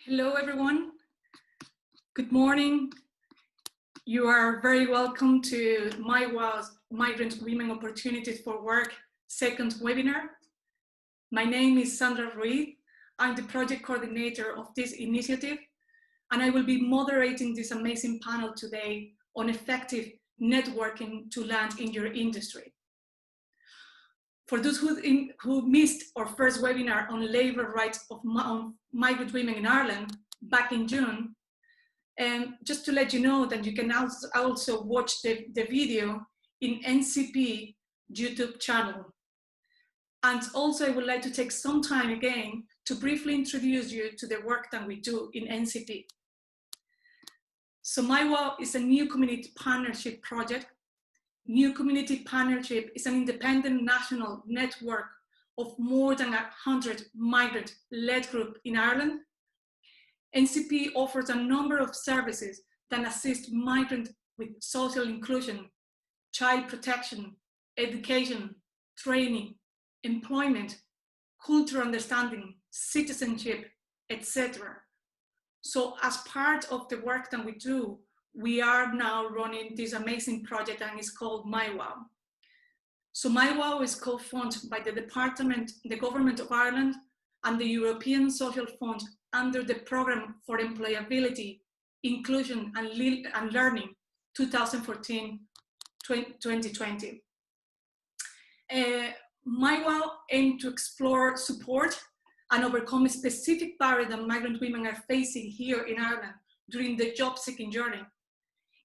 Hello, everyone. Good morning. You are very welcome to MyWow's Migrant Women Opportunities for Work second webinar. My name is Sandra Ruiz. I'm the project coordinator of this initiative, and I will be moderating this amazing panel today on effective networking to land in your industry. For those who missed our first webinar on labor rights of migrant women in Ireland back in June, just to let you know that you can also watch the video in NCP YouTube channel. And also I would like to take some time again to briefly introduce you to the work that we do in NCP. So MyWow is a new community partnership project. New Community Partnership is an independent national network of more than 100 migrant-led groups in Ireland. NCP offers a number of services that assist migrants with social inclusion, child protection, education, training, employment, cultural understanding, citizenship, etc. So as part of the work that we do, we are now running this amazing project and it's called MyWow. So MyWow is co-funded by the Government of Ireland and the European Social Fund under the Programme for Employability, Inclusion and Learning 2014-2020. MyWow aims to explore, support and overcome a specific barrier that migrant women are facing here in Ireland during the job-seeking journey.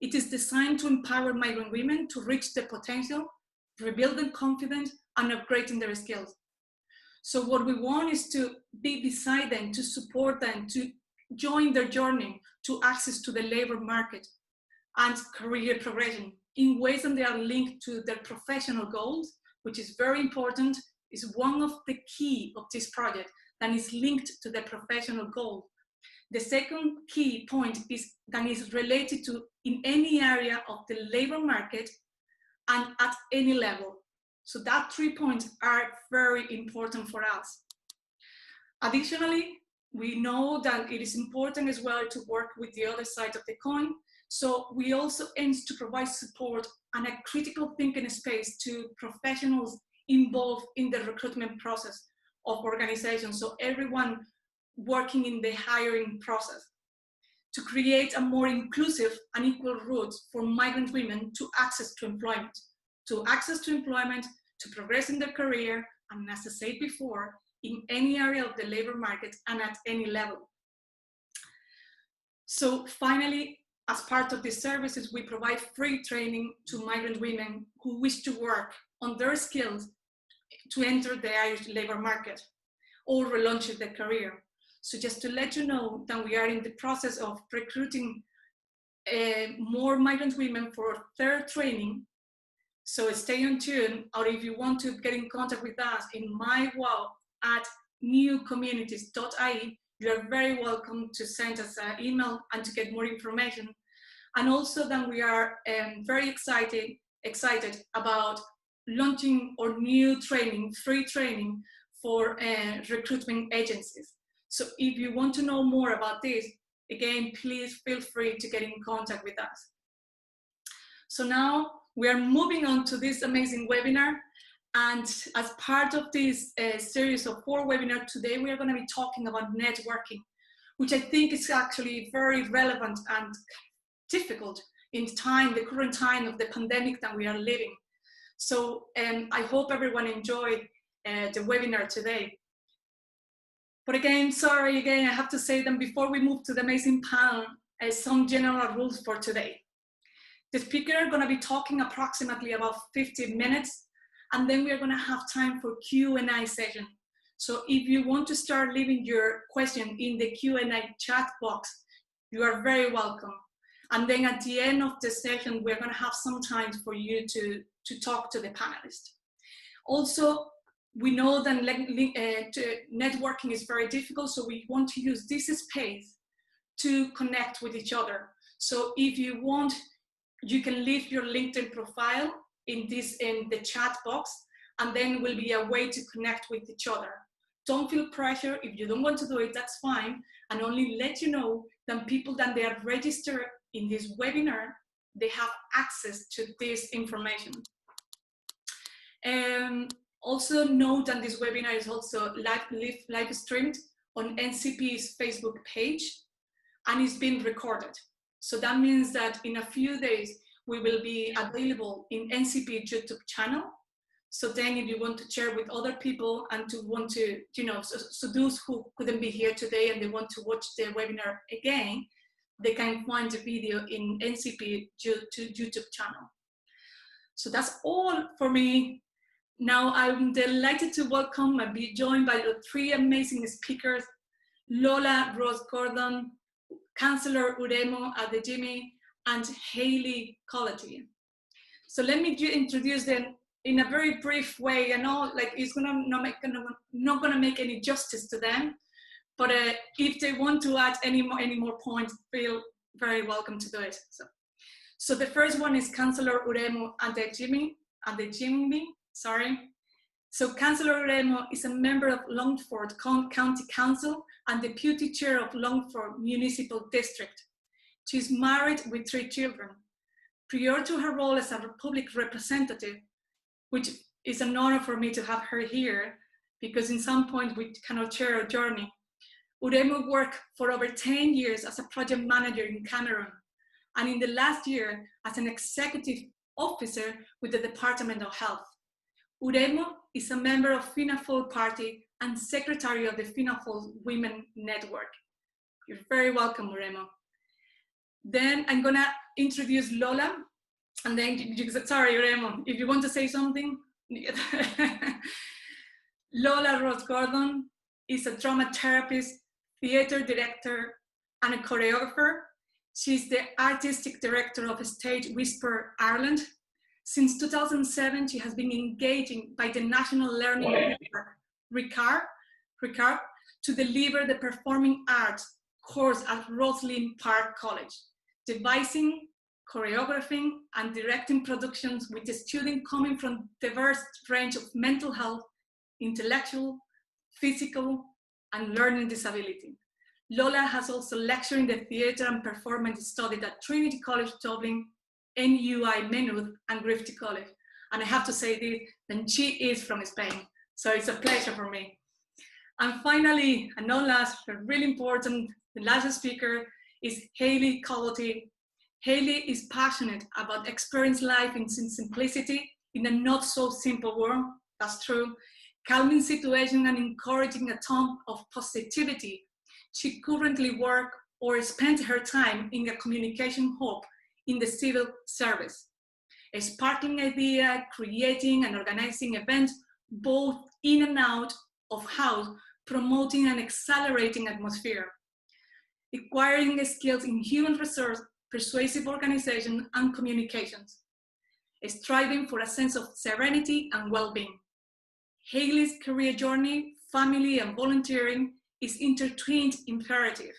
It is designed to empower migrant women to reach their potential, rebuild their confidence, and upgrading their skills. So what we want is to be beside them, to support them, to join their journey to access to the labor market and career progression in ways that they are linked to their professional goals, which is very important, is one of the key of this project that is linked to the professional goal. The second key point is that is related to in any area of the labor market and at any level. So that 3 points are very important for us. Additionally, we know that it is important as well to work with the other side of the coin. So we also aim to provide support and a critical thinking space to professionals involved in the recruitment process of organizations. So everyone working in the hiring process, to create a more inclusive and equal route for migrant women to access to employment, to progress in their career, and as I said before, in any area of the labor market and at any level. So finally, as part of these services, we provide free training to migrant women who wish to work on their skills to enter the Irish labor market or relaunch their career. So just to let you know that we are in the process of recruiting more migrant women for their training. So stay on tune, or if you want to get in contact with us in mywow@newcommunities.ie, you are very welcome to send us an email and to get more information. And also that we are very excited about launching our new training, free training for recruitment agencies. So if you want to know more about this, again, please feel free to get in contact with us. So now we are moving on to this amazing webinar. And as part of this series of 4 webinars today, we are going to be talking about networking, which I think is actually very relevant and difficult in the current time of the pandemic that we are living. So I hope everyone enjoyed the webinar today. But again, sorry, I have to say that before we move to the amazing panel, some general rules for today. The speaker are going to be talking approximately about 50 minutes, and then we are going to have time for Q&A session. So if you want to start leaving your question in the Q&A chat box, you are very welcome. And then at the end of the session, we're going to have some time for you to talk to the panelists. Also, we know that networking is very difficult, so we want to use this space to connect with each other. So if you want, you can leave your LinkedIn profile in the chat box, and then will be a way to connect with each other. don't feel pressure. If you don't want to do it, that's fine. And only let you know that people that they are registered in this webinar, they have access to this information. Also note that this webinar is also live streamed on NCP's Facebook page, and it's been recorded. So that means that in a few days, we will be available in NCP YouTube channel. So then if you want to share with other people and to want to, so those who couldn't be here today and they want to watch the webinar again, they can find the video in NCP YouTube channel. So that's all for me. Now I'm delighted to welcome and be joined by the three amazing speakers, Lola Ross-Gordon, Chancellor Uremo Adeyemi, and Hayley Colity. So let me introduce them in a very brief way. I know it's not gonna make any justice to them, but if they want to add any more points, feel very welcome to do it. So the first one is Chancellor Uremo Adeyemi, sorry. So Councillor Uremo is a member of Longford County Council and Deputy Chair of Longford Municipal District. She is married with 3 children. Prior to her role as a public representative, which is an honor for me to have her here, because in some point we cannot share a journey, Uremo worked for over 10 years as a project manager in Cameroon, and in the last year as an executive officer with the Department of Health. Uremo is a member of FINAFOL Party and secretary of the FINAFOL Women Network. You're very welcome, Uremo. Then I'm gonna introduce Lola, and then, sorry, Uremo, if you want to say something. Lola Ross-Gordon is a drama therapist, theater director, and a choreographer. She's the artistic director of Stage Whisper Ireland. Since 2007, she has been engaging by the National Learning Network, RICAR, to deliver the performing arts course at Roslyn Park College, devising, choreographing, and directing productions with the students coming from diverse range of mental health, intellectual, physical, and learning disability. Lola has also lectured in the theatre and performance studied at Trinity College Dublin, NUI Maynooth, and Griffith College. And I have to say this, that she is from Spain. So it's a pleasure for me. And finally, and not last, but really important, the last speaker is Hayley Colity. Hayley is passionate about experiencing life in simplicity in a not so simple world, that's true, calming situation and encouraging a tone of positivity. She currently works or spends her time in a communication hub in the civil service, sparking idea, creating and organizing events, both in and out of house, promoting and accelerating atmosphere, acquiring skills in human resource, persuasive organization and communications, striving for a sense of serenity and well-being. Hayley's career journey, family and volunteering is intertwined imperative.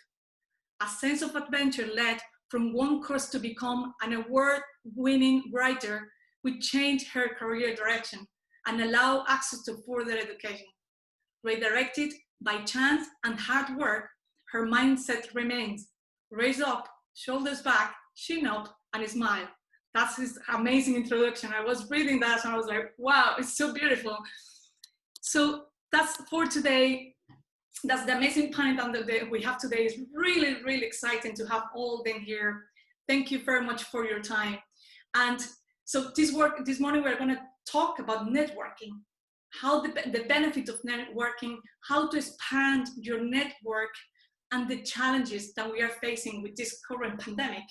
A sense of adventure led from one course to become an award-winning writer, which changed her career direction and allow access to further education. Redirected by chance and hard work, her mindset remains raise up, shoulders back, chin up, and smile. That's his amazing introduction. I was reading that and I was like, wow, it's so beautiful. So that's for today. That's the amazing panel that we have today. It's really, really exciting to have all them here. Thank you very much for your time. And so this morning we're going to talk about networking, how the benefit of networking, how to expand your network, and the challenges that we are facing with this current pandemic.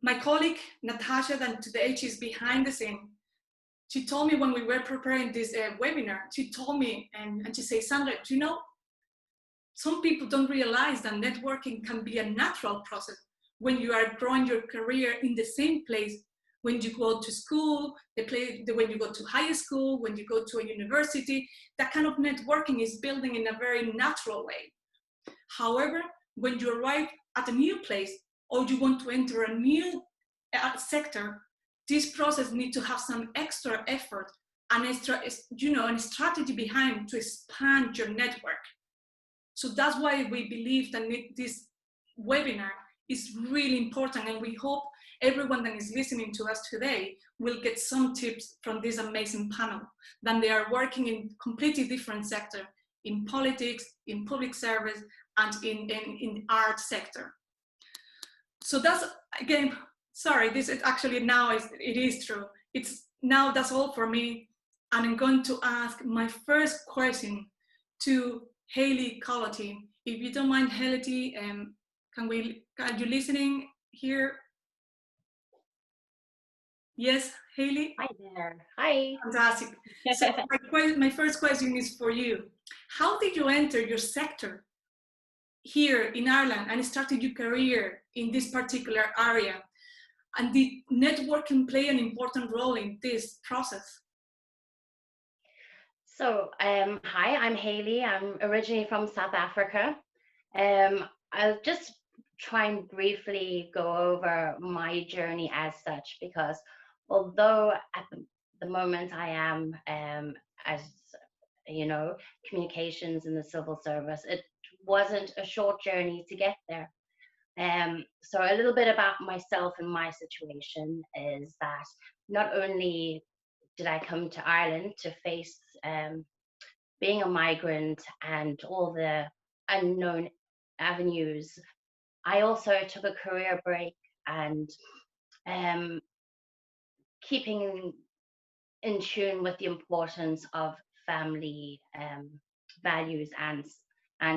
My colleague, Natasha, that today she's behind the scene, she told me when we were preparing this webinar, she told me, and she said, Sandra, do you know, some people don't realize that networking can be a natural process when you are growing your career in the same place, when you go to school, when you go to high school, when you go to a university, that kind of networking is building in a very natural way. However, when you arrive at a new place or you want to enter a new sector, this process needs to have some extra effort and a strategy behind to expand your network. So that's why we believe that this webinar is really important, and we hope everyone that is listening to us today will get some tips from this amazing panel, that they are working in completely different sector, in politics, in public service, and in the art sector. So that's, again, sorry, this is actually now, it is true. It's now, that's all for me. And I'm going to ask my first question to Hayley Colity. If you don't mind, Hayley, are you listening here? Yes, Hayley? Hi there. Hi. Fantastic. So my first question is for you. How did you enter your sector here in Ireland and started your career in this particular area? And did networking play an important role in this process? So, hi, I'm Hayley. I'm originally from South Africa. I'll just try and briefly go over my journey as such, because although at the moment I am, as you know, communications in the civil service, it wasn't a short journey to get there. So a little bit about myself and my situation is that not only did I come to Ireland to face being a migrant and all the unknown avenues, I also took a career break and um, keeping in tune with the importance of family values and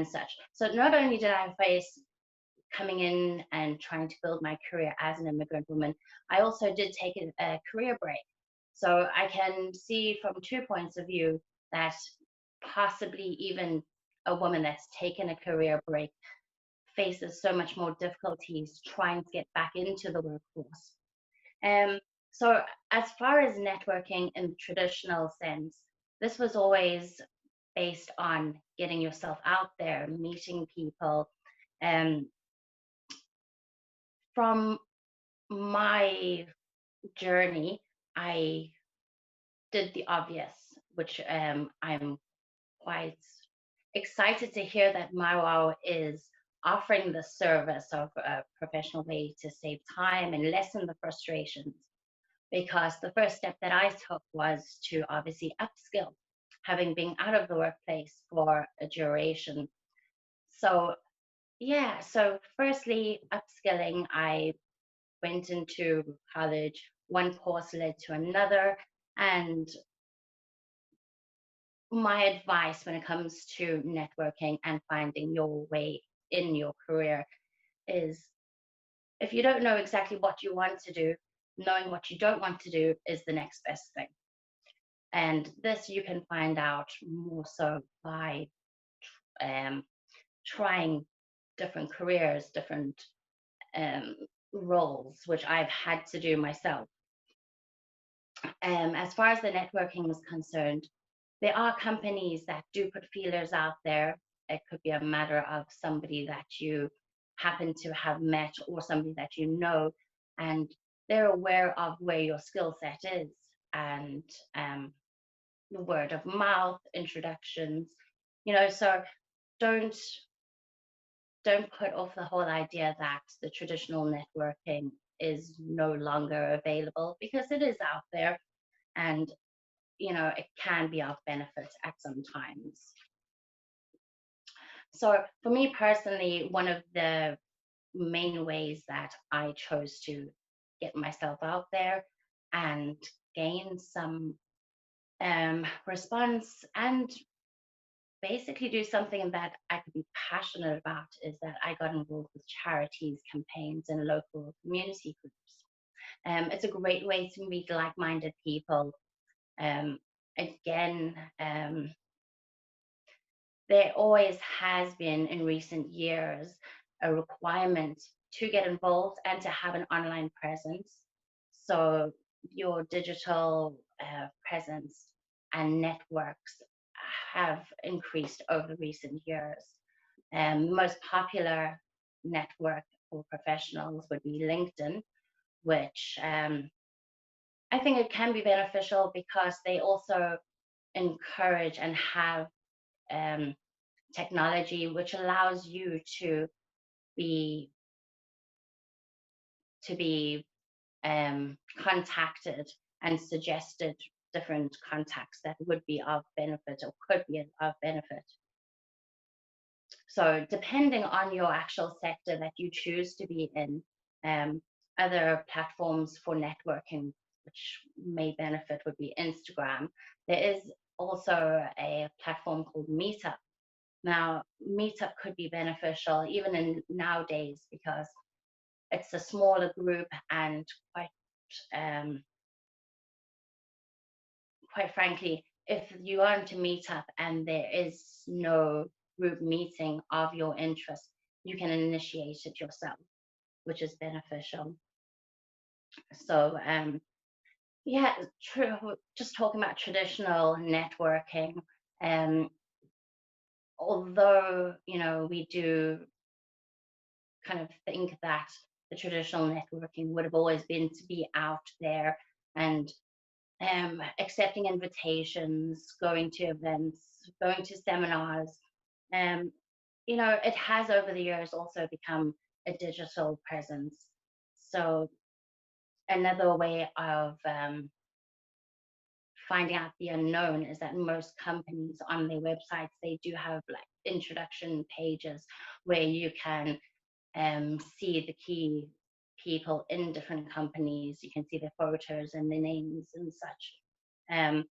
such. So not only did I face coming in and trying to build my career as an immigrant woman, I also did take a career break. So I can see from 2 points of view that possibly even a woman that's taken a career break faces so much more difficulties trying to get back into the workforce. So as far as networking in the traditional sense, this was always based on getting yourself out there, meeting people. From my journey, I did the obvious, which I'm quite excited to hear that MyWow is offering the service of a professional way to save time and lessen the frustrations. Because the first step that I took was to obviously upskill, having been out of the workplace for a duration. So yeah, so firstly, upskilling, I went into college, one course led to another. And my advice when it comes to networking and finding your way in your career is, if you don't know exactly what you want to do, knowing what you don't want to do is the next best thing. And this you can find out more so by trying different careers, different roles, which I've had to do myself. As far as the networking is concerned, there are companies that do put feelers out there. It could be a matter of somebody that you happen to have met or somebody that you know, and they're aware of where your skill set is, and the word of mouth, introductions, so don't put off the whole idea that the traditional networking is no longer available, because it is out there, and it can be of benefit at some times. So for me personally, one of the main ways that I chose to get myself out there and gain some response and basically do something that I could be passionate about is that I got involved with charities, campaigns, and local community groups. It's a great way to meet like-minded people. Again, there always has been in recent years a requirement to get involved and to have an online presence. So your digital presence and networks have increased over recent years. The most popular network for professionals would be LinkedIn, which I think it can be beneficial because they also encourage and have technology which allows you be to be contacted and suggested different contacts that would be of benefit or could be of benefit. So depending on your actual sector that you choose to be in, other platforms for networking which may benefit would be Instagram. There is also a platform called Meetup. Now, Meetup could be beneficial even in nowadays because it's a smaller group and quite frankly, if you are into Meetup and there is no group meeting of your interest, you can initiate it yourself, which is beneficial. So yeah, true. Just talking about traditional networking, although we do kind of think that the traditional networking would have always been to be out there and accepting invitations, going to events, going to seminars. It has over the years also become a digital presence. So another way of finding out the unknown is that most companies on their websites, they do have like introduction pages where you can see the key people in different companies. You can see their photos and their names and such.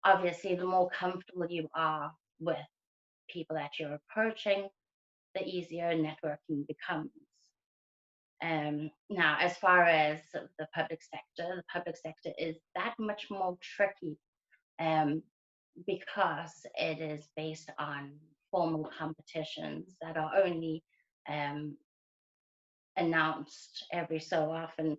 Obviously, the more comfortable you are with people that you're approaching, the easier networking becomes. Now, as far as the public sector is that much more tricky because it is based on formal competitions that are only announced every so often.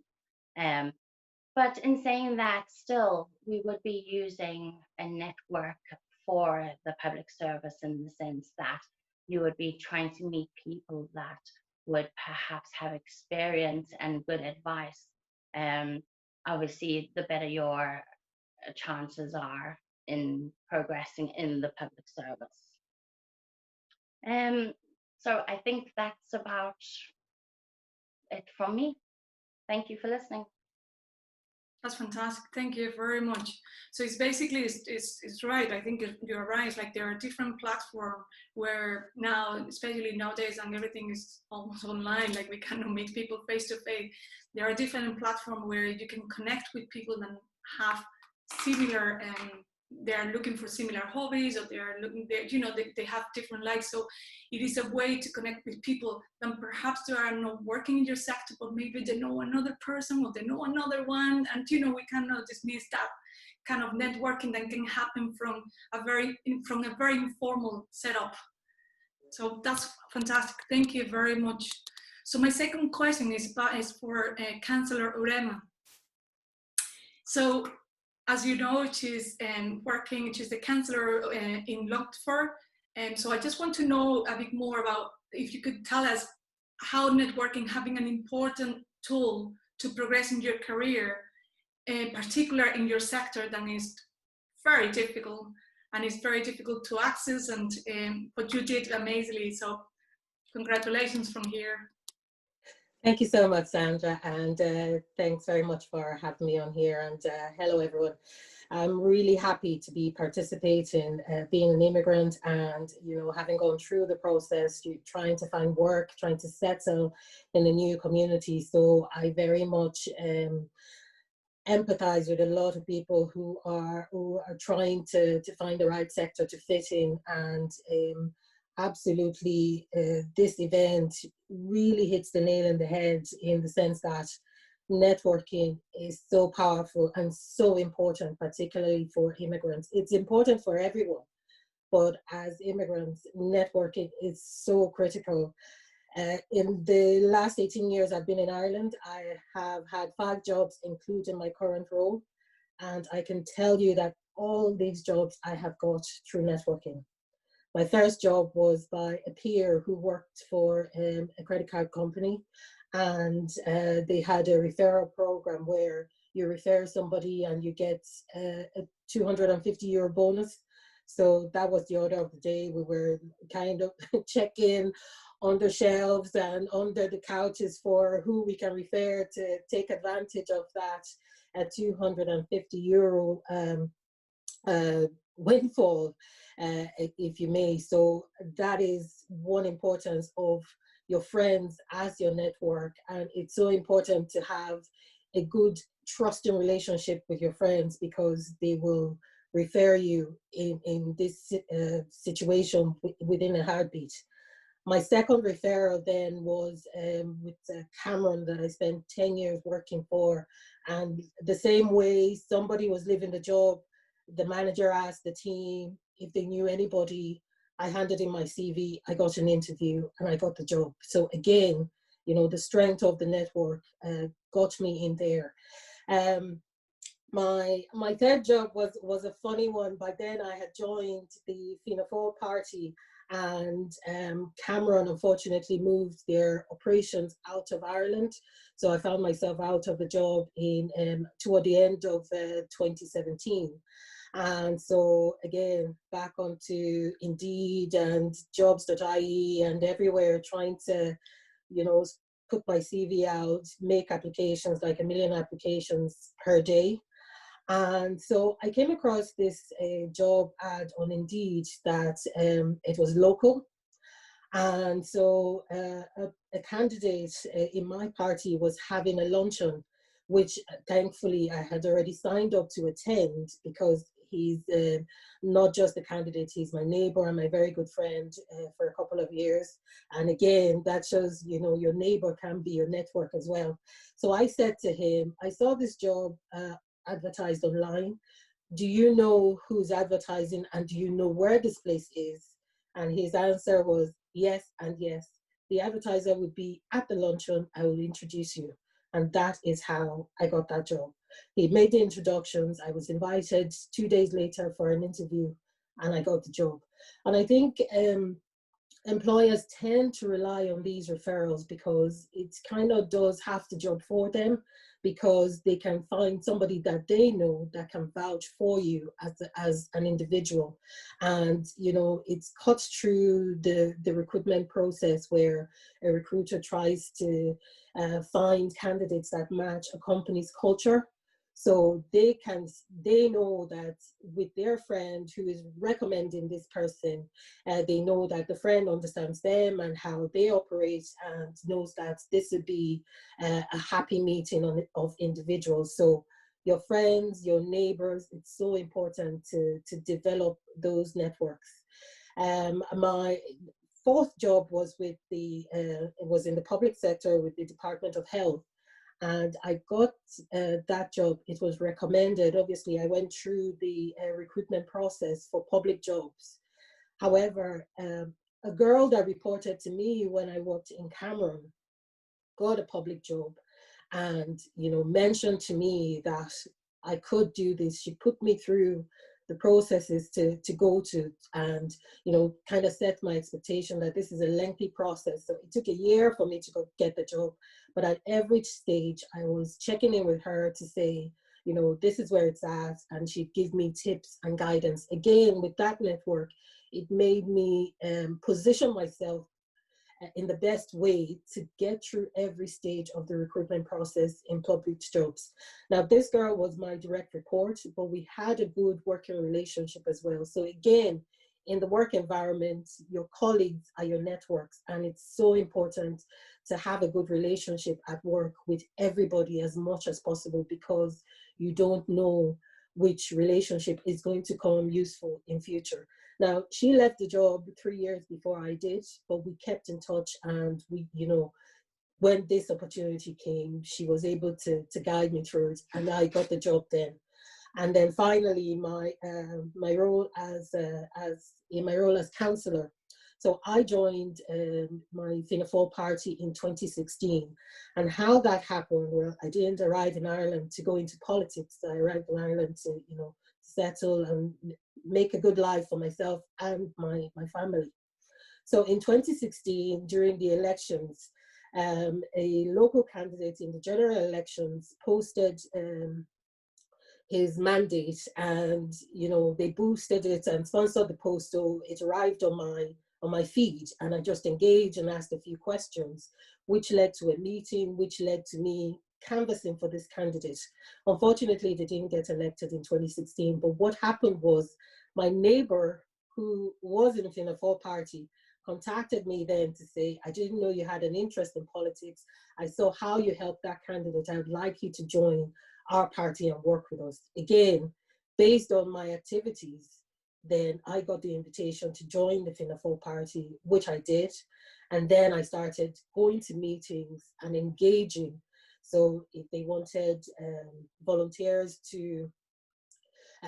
But in saying that, still, we would be using a network for the public service in the sense that you would be trying to meet people that would perhaps have experience and good advice. Obviously, the better your chances are in progressing in the public service. So I think that's about it from me. Thank you for listening. That's fantastic. Thank you very much. So it's basically, it's right. I think you're right. It's like there are different platforms where now, especially nowadays, and everything is almost online, like we cannot meet people face to face. There are different platforms where you can connect with people that have similar, they are looking for similar hobbies, or they are looking, they have different likes. So it is a way to connect with people that perhaps they are not working in your sector, but maybe they know another person or they know another one. And we cannot dismiss that kind of networking that can happen from a very informal setup. So that's fantastic. Thank you very much. So my second question is for Councillor Urema. So, as you know, she's she's the councillor in Longford. And so I just want to know a bit more about, if you could tell us how networking having an important tool to progress in your career, in particular in your sector that is very difficult and it's very difficult to access, and but you did amazingly. So congratulations from here. Thank you so much, Sandra, and thanks very much for having me on here, and hello everyone. I'm really happy to be participating, being an immigrant, and having gone through the process, trying to find work, trying to settle in a new community. So I very much empathize with a lot of people who are trying to find the right sector to fit in, and absolutely, this event really hits the nail on the head in the sense that networking is so powerful and so important, particularly for immigrants. It's important for everyone, but as immigrants, networking is so critical. In the last 18 years I've been in Ireland, I have had 5 jobs, including my current role, and I can tell you that all these jobs I have got through networking. My first job was by a peer who worked for a credit card company, and they had a referral program where you refer somebody and you get a €250 bonus. So that was the order of the day. We were kind of checking on the shelves and under the couches for who we can refer to take advantage of that €250 windfall, if you may. So that is one importance of your friends as your network. And it's so important to have a good trusting relationship with your friends, because they will refer you in this situation within a heartbeat. My second referral then was with Cameron, that I spent 10 years working for. And the same way somebody was leaving the job, the manager asked the team if they knew anybody. I handed in my CV, I got an interview, and I got the job. So again, you know, the strength of the network got me in there. My third job was a funny one. By then I had joined the Fianna Fáil party, and Cameron unfortunately moved their operations out of Ireland. So I found myself out of the job in toward the end of 2017. And so again, back onto Indeed and jobs.ie and everywhere, trying to, you know, put my CV out, make applications, like 1 million applications per day. And so I came across this job ad on Indeed that it was local. And so a candidate in my party was having a luncheon, which thankfully I had already signed up to attend, because he's not just a candidate, he's my neighbor and my very good friend for a couple of years. And again, that shows, you know, your neighbor can be your network as well. So I said to him, I saw this job advertised online. Do you know who's advertising, and do you know where this place is? And his answer was yes and yes. The advertiser would be at the luncheon. I will introduce you. And that is how I got that job. He made the introductions. I was invited 2 days later for an interview, and I got the job. And I think employers tend to rely on these referrals, because it kind of does half the job for them, because they can find somebody that they know that can vouch for you as an individual. And, you know, it's cut through the recruitment process, where a recruiter tries to find candidates that match a company's culture. So they know that with their friend who is recommending this person, they know that the friend understands them and how they operate, and knows that this would be a happy meeting of individuals. So your friends, your neighbors, it's so important to develop those networks. My fourth job was with it was in the public sector with the Department of Health. And I got that job. It was recommended. Obviously, I went through the recruitment process for public jobs. However, a girl that reported to me when I worked in Cameron got a public job, and, you know, mentioned to me that I could do this. She put me through the processes to go to, and, you know, kind of set my expectation that this is a lengthy process. So it took a year for me to go get the job. But at every stage, I was checking in with her to say, you know, this is where it's at. And she'd give me tips and guidance. Again, with that network, it made me position myself in the best way to get through every stage of the recruitment process in public jobs. Now, this girl was my direct report, but we had a good working relationship as well. So again, in the work environment, your colleagues are your networks, and it's so important to have a good relationship at work with everybody as much as possible, because you don't know which relationship is going to come useful in future. Now, she left the job 3 years before I did, but we kept in touch, and we, you know, when this opportunity came, she was able to guide me through it, and I got the job then. And then finally, my role as councillor. So I joined my Fianna Fáil party in 2016, and how that happened, well, I didn't arrive in Ireland to go into politics. I arrived in Ireland to, you know, settle and make a good life for myself and my family. So in 2016, during the elections, a local candidate in the general elections posted his mandate, and they boosted it and sponsored the post, so it arrived on my feed, and I just engaged and asked a few questions, which led to a meeting, which led to me canvassing for this candidate. Unfortunately, they didn't get elected in 2016, but what happened was my neighbor, who was in the Fianna Fáil party, contacted me then to say, I didn't know you had an interest in politics. I saw how you helped that candidate. I would like you to join our party and work with us. Again, based on my activities, then I got the invitation to join the Fianna Fáil party, which I did. And then I started going to meetings and engaging. So if they wanted volunteers to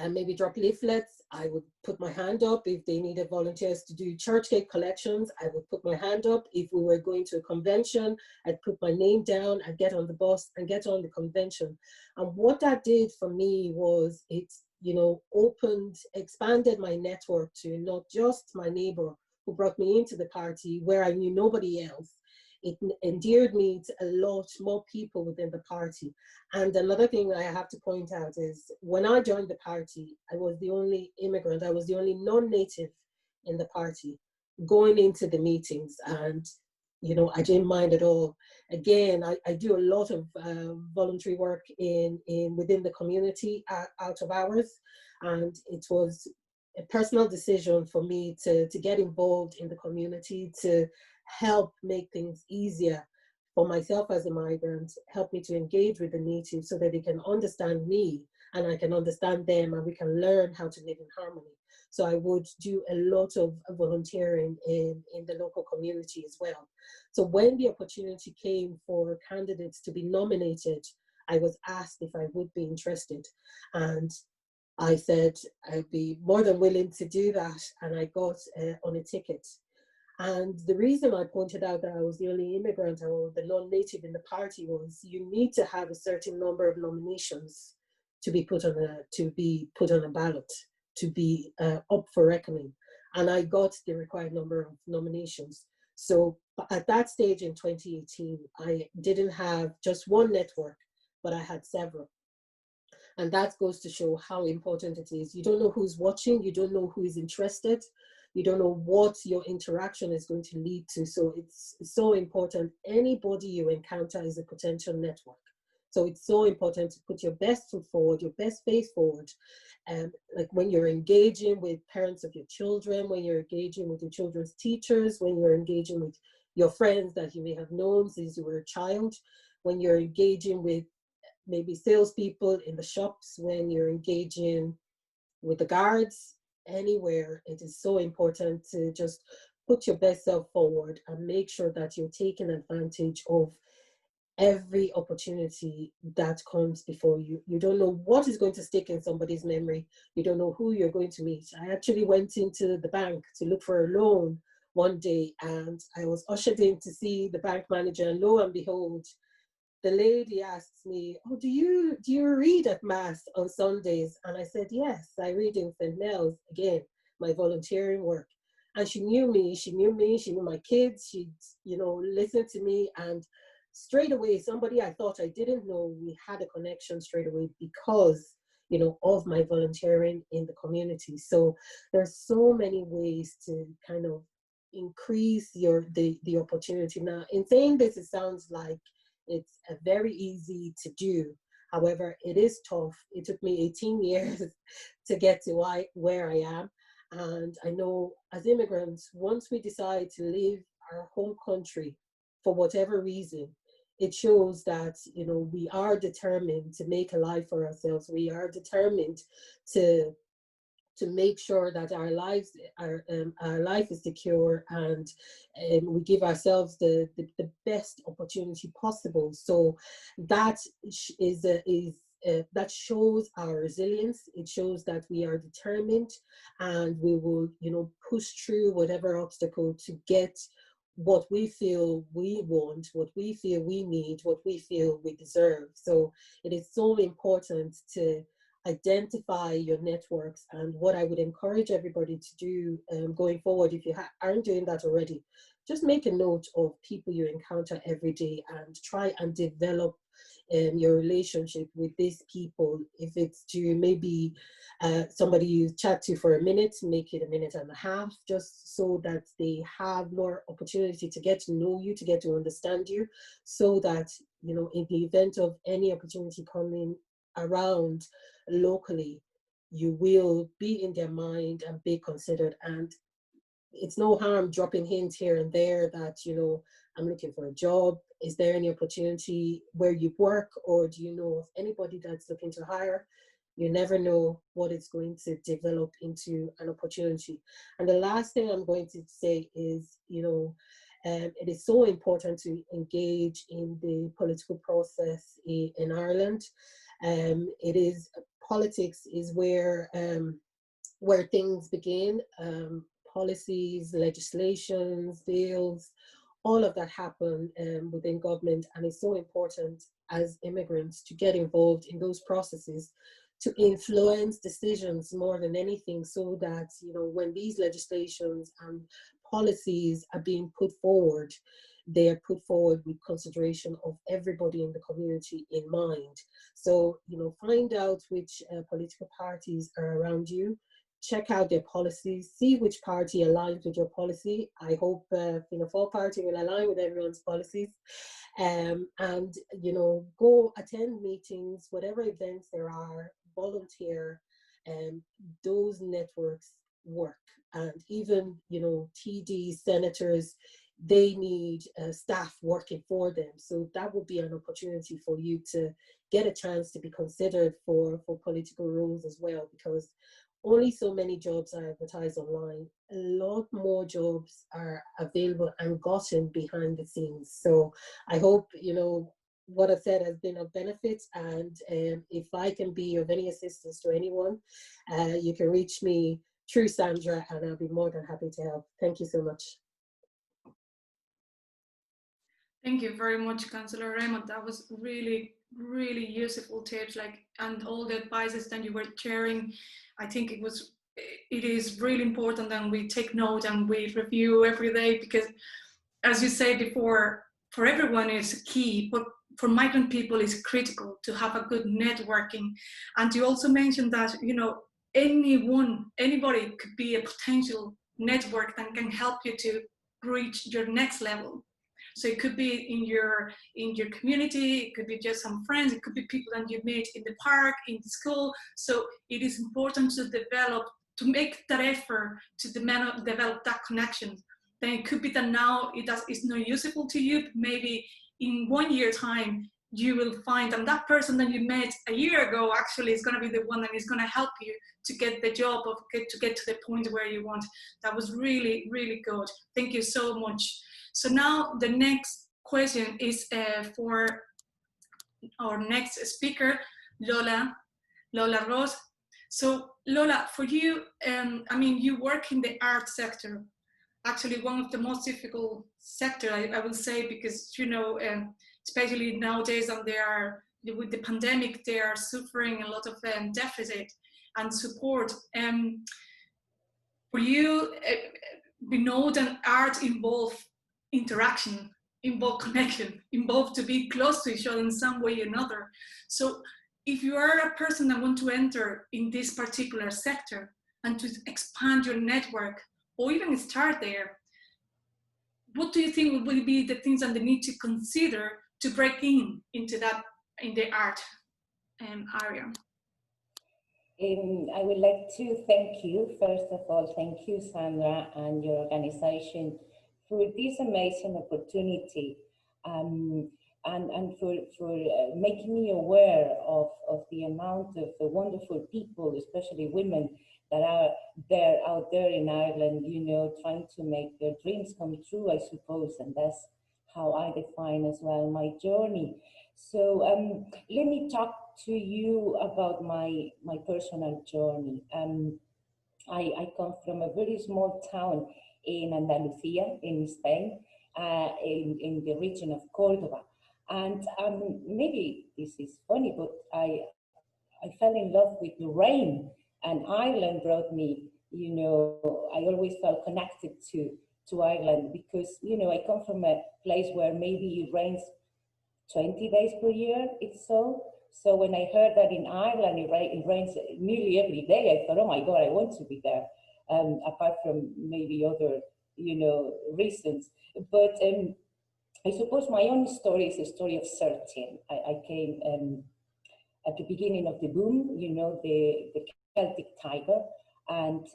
maybe drop leaflets, I would put my hand up. If they needed volunteers to do church cake collections, I would put my hand up. If we were going to a convention, I'd put my name down, I'd get on the bus and get on the convention. And what that did for me was it, expanded my network to not just my neighbor who brought me into the party where I knew nobody else. It endeared me to a lot more people within the party. And another thing I have to point out is when I joined the party, I was the only immigrant, I was the only non-native in the party going into the meetings. And, I didn't mind at all. Again, I do a lot of voluntary work within the community out of hours. And it was a personal decision for me to get involved in the community, to help make things easier for myself as a migrant, help me to engage with the natives so that they can understand me and I can understand them, and we can learn how to live in harmony. So I would do a lot of volunteering in the local community as well. So when the opportunity came for candidates to be nominated, I was asked if I would be interested. And I said I'd be more than willing to do that, and I got on a ticket. And the reason I pointed out that I was the only immigrant or the non-native in the party was you need to have a certain number of nominations to be put on a ballot, to be up for reckoning. And I got the required number of nominations. So at that stage in 2018, I didn't have just one network, but I had several. And that goes to show how important it is. You don't know who's watching, you don't know who is interested, you don't know what your interaction is going to lead to. So it's so important. Anybody you encounter is a potential network. So it's so important to put your best foot forward, your best face forward. And like when you're engaging with parents of your children, when you're engaging with your children's teachers, when you're engaging with your friends that you may have known since you were a child, when you're engaging with maybe salespeople in the shops, when you're engaging with the guards, anywhere, it is so important to just put your best self forward and make sure that you're taking advantage of every opportunity that comes before you. You don't know what is going to stick in somebody's memory. You don't know who you're going to meet. I actually went into the bank to look for a loan one day, and I was ushered in to see the bank manager, and lo and behold, the lady asks me, "Oh, do you read at Mass on Sundays?" And I said, "Yes, I read in St. Nell's," again, my volunteering work. And she knew me, she knew my kids, she'd, listened to me, and straight away, somebody I thought I didn't know, we had a connection straight away because, of my volunteering in the community. So there's so many ways to kind of increase the opportunity. Now, in saying this, it sounds like it's very easy to do. However, it is tough. It took me 18 years to get to where I am. And I know as immigrants, once we decide to leave our home country for whatever reason, it shows that, we are determined to make a life for ourselves. We are determined to make sure that our life is secure, and we give ourselves the best opportunity possible. So that that shows our resilience. It shows that we are determined, and we will, push through whatever obstacle to get what we feel we want, what we feel we need, what we feel we deserve. So it is so important to identify your networks. And what I would encourage everybody to do going forward, if you aren't doing that already, just make a note of people you encounter every day and try and develop your relationship with these people. If it's to maybe somebody you chat to for a minute, make it a minute and a half, just so that they have more opportunity to get to know you, to get to understand you, so that, you know, in the event of any opportunity coming around locally, you will be in their mind and be considered. And it's no harm dropping hints here and there that, you know, I'm looking for a job. Is there any opportunity where you work, or do you know of anybody that's looking to hire? You never know what it's going to develop into an opportunity. And the last thing I'm going to say is, you know, it is so important to engage in the political process in Ireland. It is Politics is where things begin. Policies, legislations, bills, all of that happen within government, and it's so important as immigrants to get involved in those processes, to influence decisions more than anything, so that, you know, when these legislations and policies are being put forward, they are put forward with consideration of everybody in the community in mind. So, you know, find out which political parties are around you, check out their policies, see which party aligns with your policy. I hope Fianna Fáil party will align with everyone's policies. And, you know, go attend meetings, whatever events there are, volunteer, those networks work. And even, you know, TDs, senators, they need staff working for them. So that would be an opportunity for you to get a chance to be considered for political roles as well, because only so many jobs are advertised online. A lot more jobs are available and gotten behind the scenes. So I hope, you know, what I said has been of benefit, and if I can be of any assistance to anyone, you can reach me through Sandra, and I'll be more than happy to help. Thank you so much. Thank you very much, Councillor Raymond. That was really, really useful tips, and all the advices that you were sharing. I think it is really important that we take note and we review every day, because, as you said before, for everyone it's key, but for migrant people it's critical to have a good networking. And you also mentioned that, you know, anybody could be a potential network that can help you to reach your next level. So it could be in your community, it could be just some friends, it could be people that you meet in the park, in the school. So it is important to make that effort to develop that connection. Then it could be that now it's not useful to you, but maybe in 1 year time, you will find that person that you met a year ago actually is going to be the one that is going to help you to get the job, to get to the point where you want. That was really, really good. Thank you so much. So now the next question is for our next speaker, Lola Ross. So Lola, for you, I mean, you work in the art sector, actually one of the most difficult sector, I will say, because, you know, especially nowadays, and with the pandemic, they are suffering a lot of deficit and support. For you, we know that art involves interaction, involve connection, involve to be close to each other in some way or another. So if you are a person that want to enter in this particular sector and to expand your network, or even start there, what do you think will be the things that they need to consider to break into the art area? I would like to thank you, first of all, thank you, Sandra, and your organization for this amazing opportunity, and for making me aware of the amount of the wonderful people, especially women, that are out there in Ireland, you know, trying to make their dreams come true, I suppose, and that's how I define as well my journey. So let me talk to you about my personal journey. I come from a very small town in Andalusia, in Spain, in the region of Córdoba. And maybe this is funny, but I fell in love with the rain, and Ireland brought me, I always felt connected to Ireland because, I come from a place where maybe it rains 20 days per year, if so. So when I heard that in Ireland it rains nearly every day, I thought, oh my God, I want to be there. Apart from maybe other, reasons. But I suppose my own story is a story of searching. I came at the beginning of the boom, the Celtic tiger, and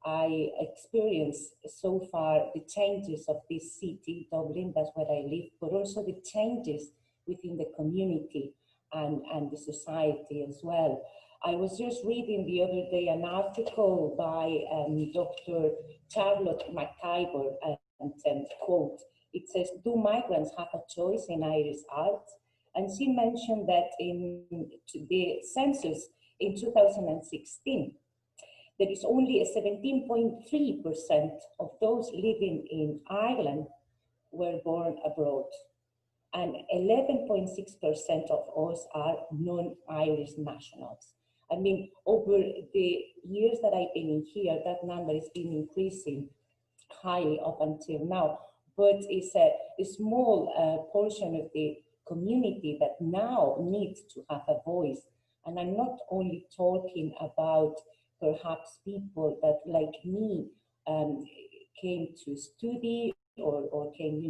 I experienced so far the changes of this city, Dublin, that's where I live, but also the changes within the community and the society as well. I was just reading the other day an article by Dr. Charlotte McIver, and quote, it says, "Do migrants have a choice in Irish art?" And she mentioned that in the census in 2016, there is only a 17.3% of those living in Ireland were born abroad. And 11.6% of us are non-Irish nationals. I mean, over the years that I've been in here, that number has been increasing highly up until now. But it's a small portion of the community that now needs to have a voice. And I'm not only talking about perhaps people that, like me, came to study or came,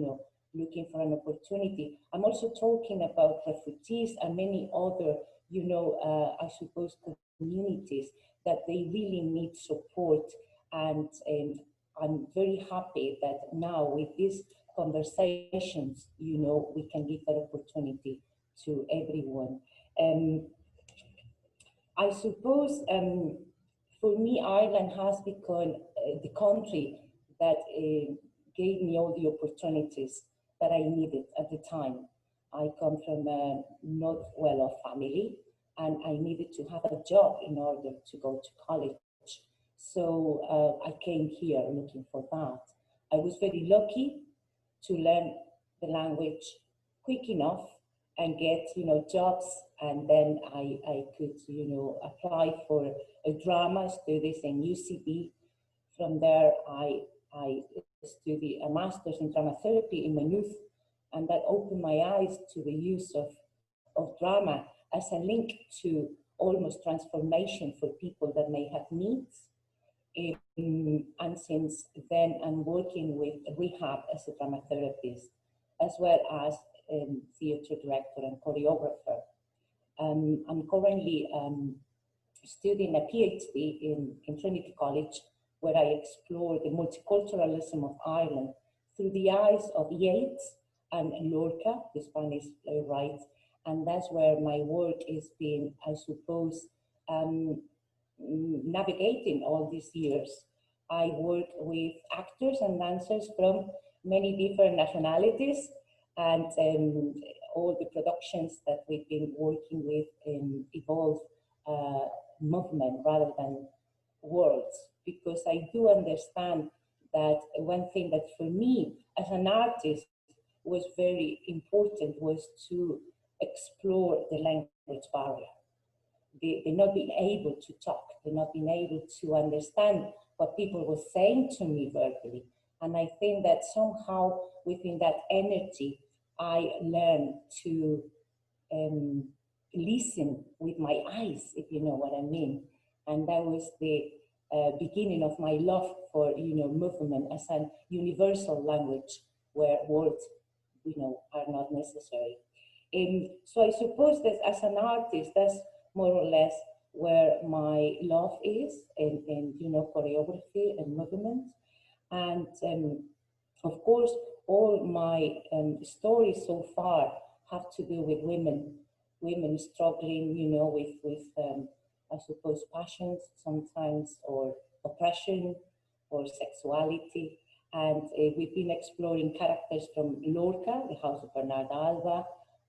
looking for an opportunity. I'm also talking about refugees and many other, I suppose, communities that they really need support. And I'm very happy that now with these conversations, we can give that opportunity to everyone. I suppose for me, Ireland has become the country that gave me all the opportunities that I needed at the time. I come from a not well-off family, and I needed to have a job in order to go to college. So I came here looking for that. I was very lucky to learn the language quick enough and get, jobs, and then I could, apply for a drama studies in UCB. From there, I studied a master's in drama therapy in Maynooth, and that opened my eyes to the use of drama as a link to almost transformation for people that may have needs. And since then, I'm working with rehab as a drama therapist, as well as theater director and choreographer. I'm currently studying a PhD in Trinity College, where I explore the multiculturalism of Ireland through the eyes of Yeats and Lorca, the Spanish playwright. And that's where my work is being, I suppose, navigating all these years. I work with actors and dancers from many different nationalities, and all the productions that we've been working with evolve movement rather than words, because I do understand that one thing that for me as an artist was very important was to explore the language barrier. They not being able to talk, they not being able to understand what people were saying to me verbally. And I think that somehow within that energy, I learned to listen with my eyes, if you know what I mean. And that was the beginning of my love for, movement as a universal language where words, are not necessary. So I suppose that as an artist, that's more or less where my love is in choreography and movement. And of course, all my stories so far have to do with women struggling, with I suppose, passions sometimes, or oppression, or sexuality. And we've been exploring characters from Lorca, the House of Bernarda Alba,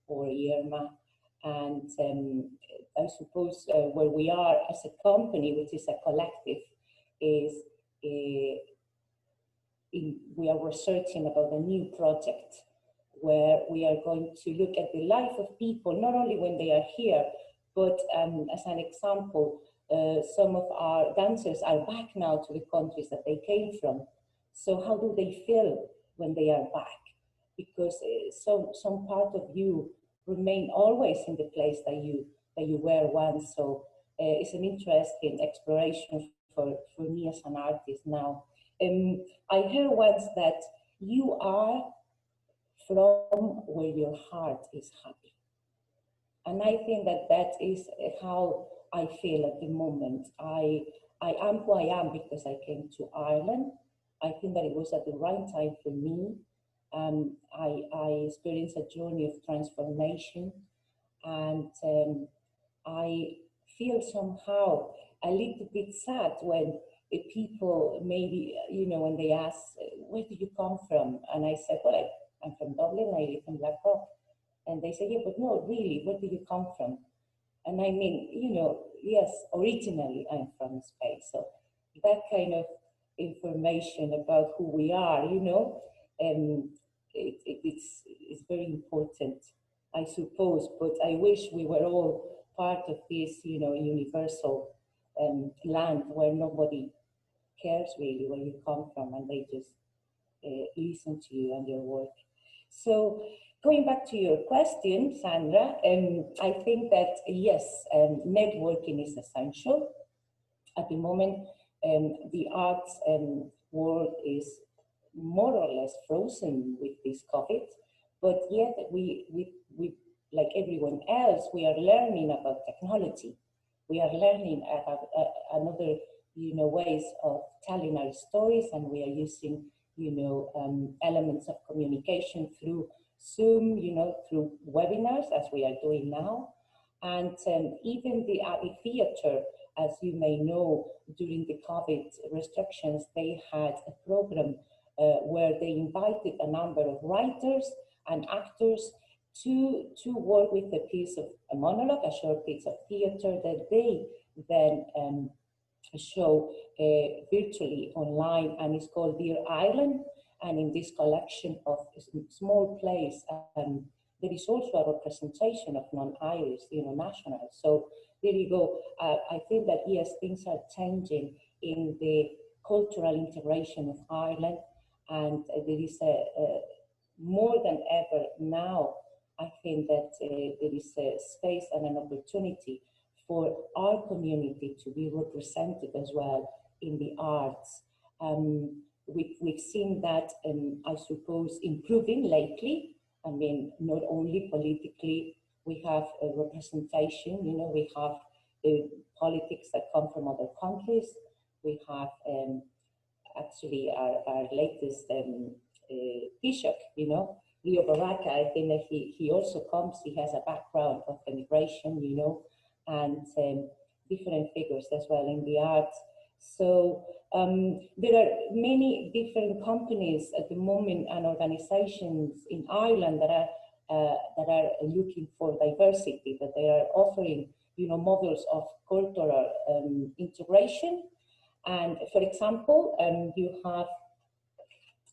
or Irma. And I suppose where we are as a company, which is a collective, is we are researching about a new project where we are going to look at the life of people, not only when they are here, But as an example, some of our dancers are back now to the countries that they came from. So how do they feel when they are back? Because some part of you remain always in the place that you were once. So it's an interesting exploration for me as an artist now. I heard once that you are from where your heart is happy. And I think that that is how I feel at the moment. I am who I am because I came to Ireland. I think that it was at the right time for me. I experienced a journey of transformation, and I feel somehow a little bit sad when people maybe, you know, when they ask, where do you come from? And I said, well, I'm from Dublin, I live in Blackrock. And they say, yeah, but no, really, where do you come from? And I mean, you know, yes, originally I'm from Spain. So that kind of information about who we are, you know, it's very important, I suppose. But I wish we were all part of this, you know, universal land where nobody cares really where you come from, and they just listen to you and your work. So going back to your question, Sandra, I think that yes, networking is essential. At the moment, the arts world is more or less frozen with this COVID, but yet we like everyone else, we are learning about technology. We are learning about another, you know, ways of telling our stories, and we are using, you know, elements of communication through Zoom, you know, through webinars, as we are doing now. And even the theater, as you may know, during the COVID restrictions, they had a program where they invited a number of writers and actors to work with a piece of a monologue, a short piece of theater that they then show virtually online, and it's called Dear Ireland. And in this collection of small plays, there is also a representation of non-Irish, you know, nationals. So there you go. I think that yes, things are changing in the cultural integration of Ireland, and there is more than ever now. I think that there is a space and an opportunity for our community to be represented as well in the arts. We've seen that, I suppose, improving lately. I mean, not only politically, we have a representation, you know, we have politics that come from other countries. We have actually our latest Taoiseach, you know, Leo Varadkar. I think that he also comes, he has a background of immigration, you know, and different figures as well in the arts. So there are many different companies at the moment and organizations in Ireland that are looking for diversity, that they are offering, you know, models of cultural integration. And for example, you have,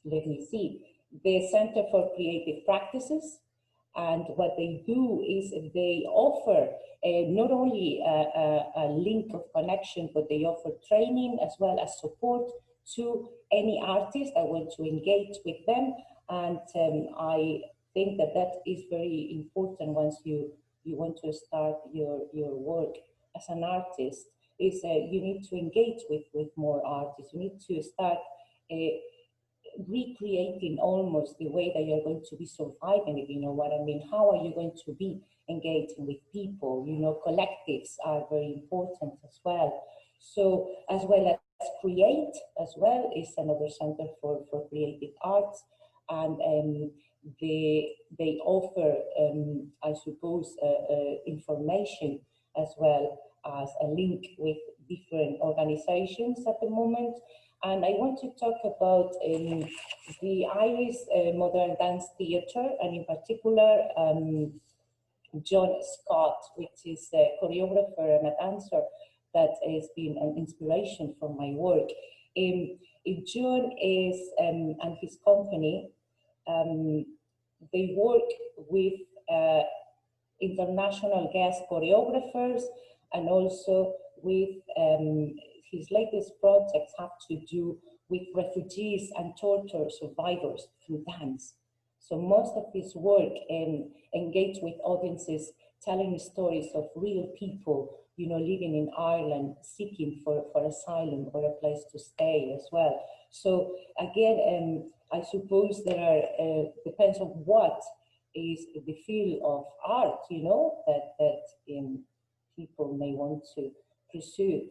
let me see, the Center for Creative Practices. And what they do is they offer not only a link of connection, but they offer training as well as support to any artist that want to engage with them. And I think that that is very important once you want to start your work as an artist, is you need to engage with more artists. You need to start recreating almost the way that you're going to be surviving, if you know what I mean. How are you going to be engaging with people? You know, collectives are very important as well. So as well as Create as well is another center for creative arts, and they offer, I suppose, information as well as a link with different organizations at the moment. And I want to talk about the Irish Modern Dance Theatre, and in particular, John Scott, which is a choreographer and a dancer that has been an inspiration for my work. John is, and his company, they work with international guest choreographers, and also with his latest projects have to do with refugees and torture survivors through dance. So most of his work engage with audiences telling stories of real people, you know, living in Ireland, seeking for asylum or a place to stay as well. So again, I suppose there are, depends on what is the field of art, you know, that people may want to pursue.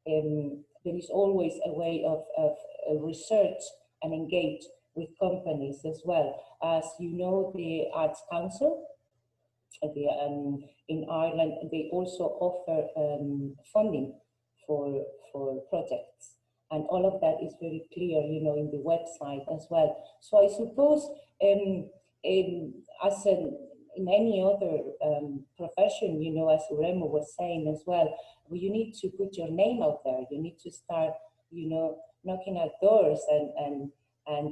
There is always a way of research and engage with companies as well. As you know, the Arts Council in Ireland, they also offer funding for projects. And all of that is very clear, you know, in the website as well. So I suppose as in any other profession, you know, as Remo was saying as well, you need to put your name out there. You need to start, you know, knocking at doors, and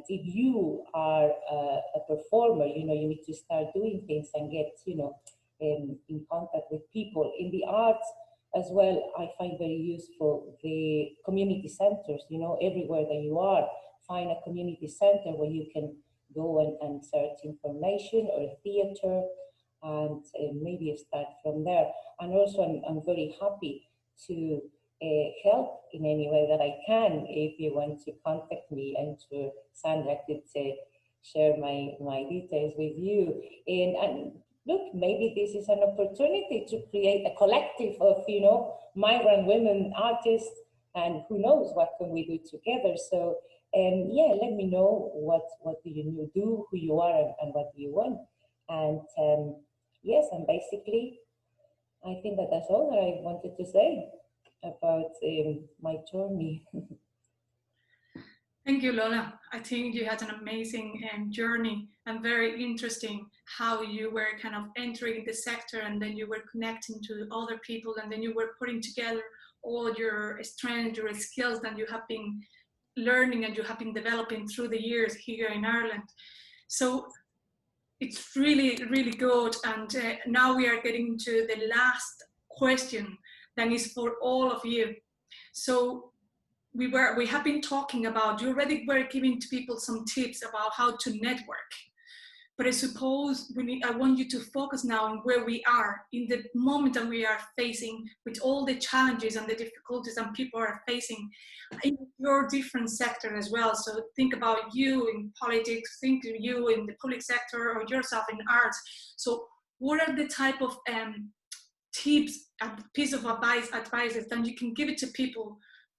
if you are a performer, you know, you need to start doing things and get, you know, in contact with people. In the arts as well, I find very useful the community centers, you know, everywhere that you are, find a community center where you can go and search information, or a theater, and maybe start from there. And also I'm very happy to help in any way that I can. If you want to contact me, and to Sandra could share my details with you. And look, maybe this is an opportunity to create a collective of, you know, migrant women artists, and who knows what can we do together. So yeah, let me know what do you do, who you are, and what do you want. And yes, and basically, I think that that's all that I wanted to say about my journey. Thank you, Lola. I think you had an amazing journey, and very interesting how you were kind of entering the sector, and then you were connecting to other people, and then you were putting together all your strengths, your skills that you have been learning and you have been developing through the years here in Ireland. So it's really, really good. And now we are getting to the last question that is for all of you. So we have been talking about, you already were giving to people some tips about how to network. But I suppose I want you to focus now on where we are in the moment that we are facing with all the challenges and the difficulties that people are facing in your different sector as well. So think about you in politics, think of you in the public sector, or yourself in arts. So what are the type of tips and piece of advice that you can give it to people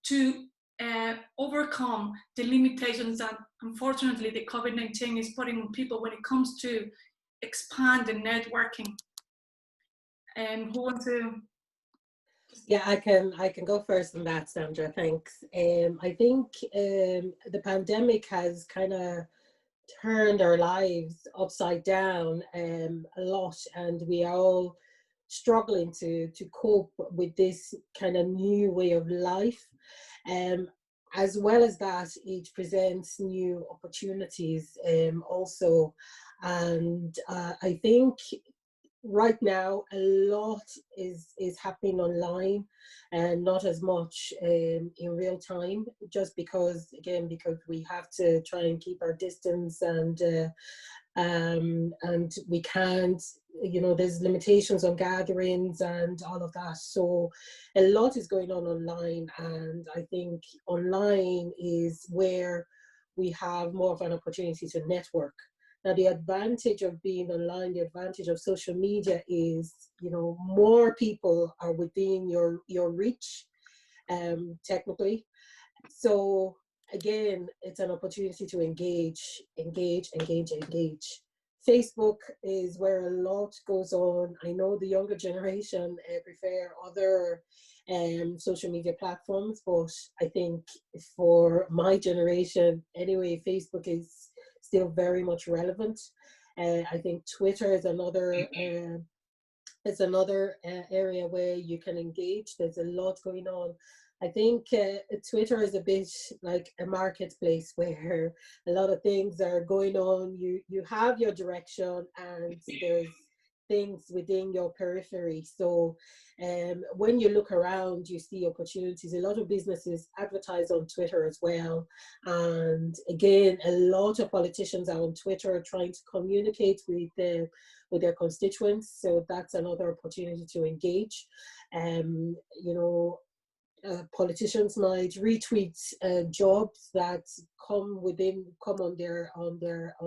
to overcome the limitations that unfortunately the COVID-19 is putting on people when it comes to expand the networking? And who wants to? Yeah, I can go first on that, Sandra. Thanks. I think the pandemic has kind of turned our lives upside down a lot, and we are all struggling to cope with this kind of new way of life. As well as that, it presents new opportunities also. And I think right now a lot is happening online, and not as much in real time, just because we have to try and keep our distance, and we can't, you know, there's limitations on gatherings and all of that. So a lot is going on online, and I think online is where we have more of an opportunity to network. Now, the advantage of being online, the advantage of social media is, you know, more people are within your reach, technically. So again, it's an opportunity to engage. Facebook is where a lot goes on. I know the younger generation prefer other social media platforms, but I think for my generation anyway, Facebook is still very much relevant. I think Twitter is another area where you can engage. There's a lot going on. I think Twitter is a bit like a marketplace where a lot of things are going on. You have your direction, and things within your periphery. So when you look around, you see opportunities. A lot of businesses advertise on Twitter as well. And again, a lot of politicians are on Twitter trying to communicate with their constituents. So that's another opportunity to engage. You know, politicians might retweet jobs that come on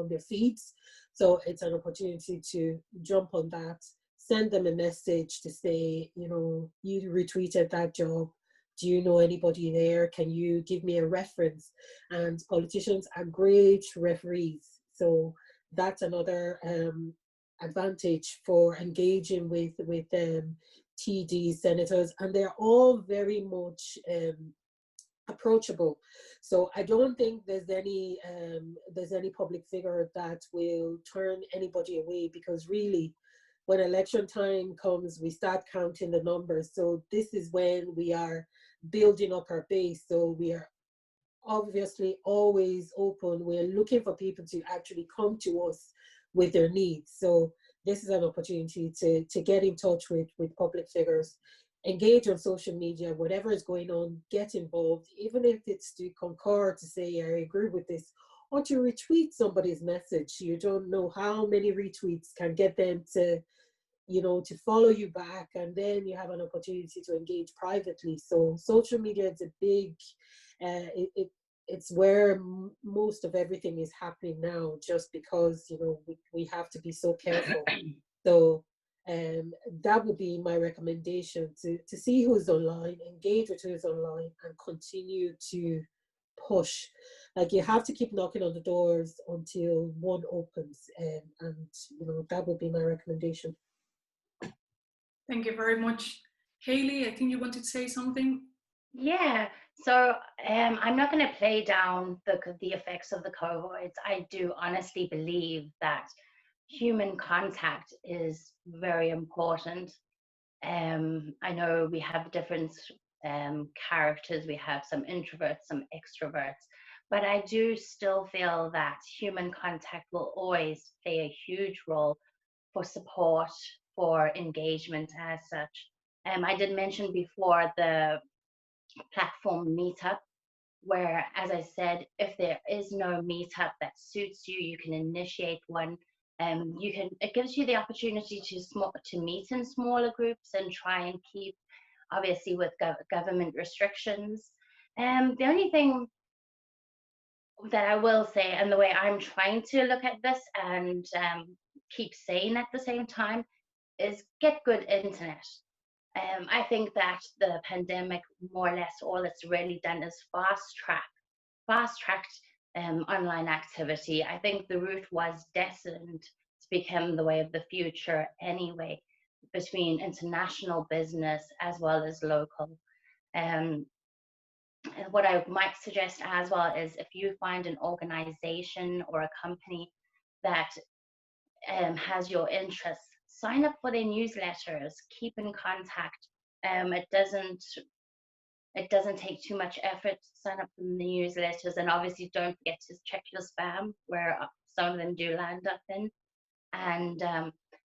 their feeds. So it's an opportunity to jump on that, send them a message to say, you know, you retweeted that job. Do you know anybody there? Can you give me a reference? And politicians are great referees. So that's another advantage for engaging with TDs, senators, and they're all very much approachable. So I don't think there's any public figure that will turn anybody away, because really, when election time comes, we start counting the numbers. So this is when we are building up our base. So we are obviously always open. We're looking for people to actually come to us with their needs. So this is an opportunity to get in touch with public figures, engage on social media, whatever is going on, get involved, even if it's to concur, to say, I agree with this, or to retweet somebody's message. You don't know how many retweets can get them to, you know, to follow you back, and then you have an opportunity to engage privately. So social media is a big, it's where most of everything is happening now, just because, you know, we have to be so careful. So that would be my recommendation, to see who's online, engage with who's online, and continue to push. Like, you have to keep knocking on the doors until one opens, and you know, that would be my recommendation. Thank you very much. Hayley, I think you wanted to say something. Yeah, so I'm not going to play down the effects of the COVID. I do honestly believe that human contact is very important. I know we have different characters. We have some introverts, some extroverts, but I do still feel that human contact will always play a huge role for support, for engagement as such. I did mention before the platform Meetup, where, as I said, if there is no meetup that suits you, you can initiate one. It gives you the opportunity to meet in smaller groups and try and keep, obviously, with government restrictions. The only thing that I will say, and the way I'm trying to look at this and keep sane at the same time, is get good internet. I think that the pandemic, more or less, all it's really done is fast-tracked online activity. I think the route was destined to become the way of the future anyway, between international business as well as local. And what I might suggest as well is, if you find an organization or a company that has your interests, sign up for their newsletters, keep in contact. It doesn't take too much effort to sign up for the newsletters, and obviously don't forget to check your spam, where some of them do land up in. And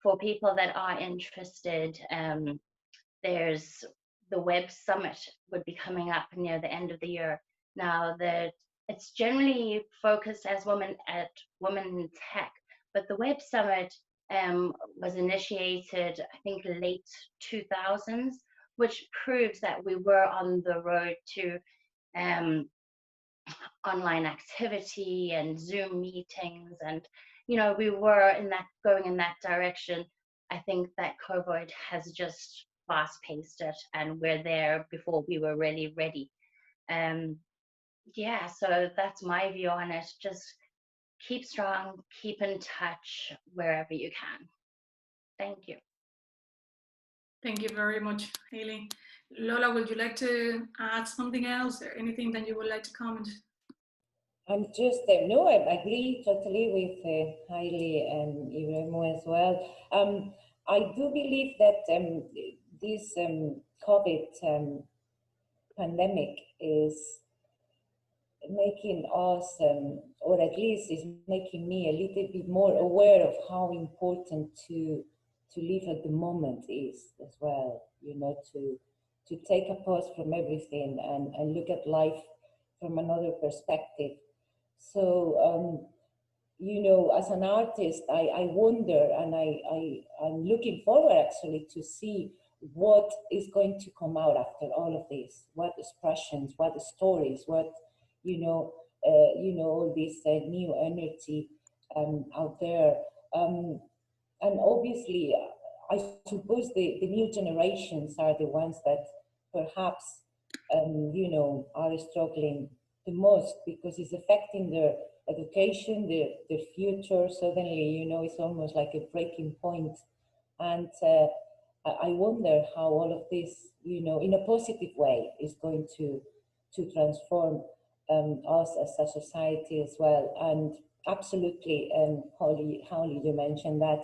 for people that are interested, there's the Web Summit would be coming up near the end of the year. Now, it's generally focused as women in tech, but the Web Summit was initiated, I think, late 2000s, which proves that we were on the road to online activity and Zoom meetings, and you know, we were going in that direction. I think that COVID has just fast-paced it, and we're there before we were really ready. Yeah, so that's my view on it. Just keep strong, keep in touch wherever you can. Thank you. Thank you very much, Hayley. Lola, would you like to add something else, or anything that you would like to comment? I'm just, no, I agree totally with Hayley and Iremo as well. I do believe that this COVID pandemic is making us, or at least is making me a little bit more aware of how important to live at the moment is as well, to take a pause from everything and look at life from another perspective. So, as an artist, I wonder, and I'm looking forward actually to see what is going to come out after all of this. What expressions, what stories, what, all this new energy out there. And obviously, I suppose the new generations are the ones that perhaps, are struggling the most, because it's affecting their education, their future. Suddenly, it's almost like a breaking point. And I wonder how all of this, in a positive way, is going to transform us as a society as well. And absolutely, Holly, you mentioned that,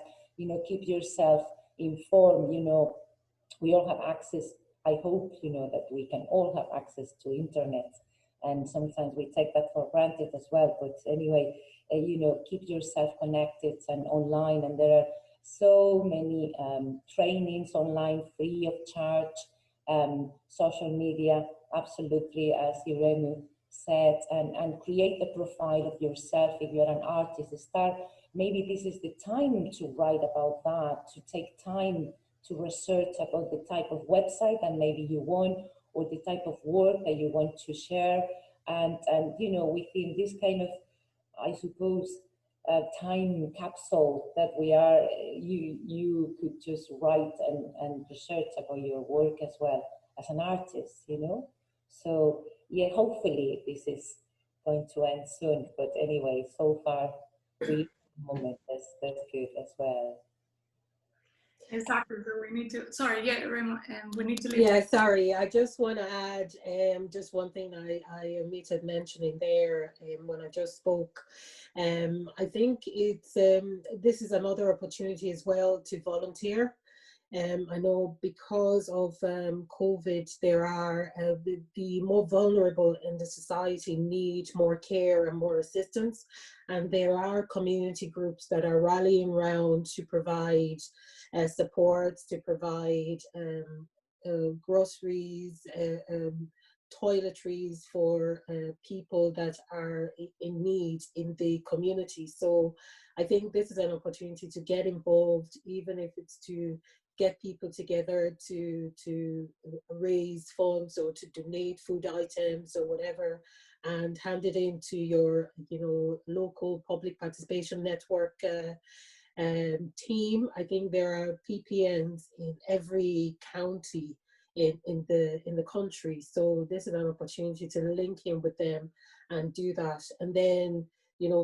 keep yourself informed. We all have access. I hope, that we can all have access to internet, and sometimes we take that for granted as well. But anyway, keep yourself connected and online. And there are so many trainings online, free of charge, social media, absolutely, as Irene said, and create a profile of yourself. If you're an artist, maybe this is the time to write about that, to take time to research about the type of website that maybe you want, or the type of work that you want to share. And within this kind of, I suppose, time capsule that we are, you could just write and research about your work as well as an artist, So yeah, hopefully this is going to end soon. But anyway, so far, we moment that's good as well. Exactly. So we need to. Sorry, yeah, Remo, we need to leave. Yeah, sorry. I just want to add just one thing I omitted mentioning there when I just spoke. I think it's this is another opportunity as well to volunteer. I know because of COVID, there are the more vulnerable in the society need more care and more assistance. And there are community groups that are rallying around to provide support, to provide groceries, toiletries for people that are in need in the community. So I think this is an opportunity to get involved, even if it's to get people together to raise funds or to donate food items or whatever, and hand it into your local public participation network team. I think there are PPNs in every county in the country, so this is an opportunity to link in with them and do that. And then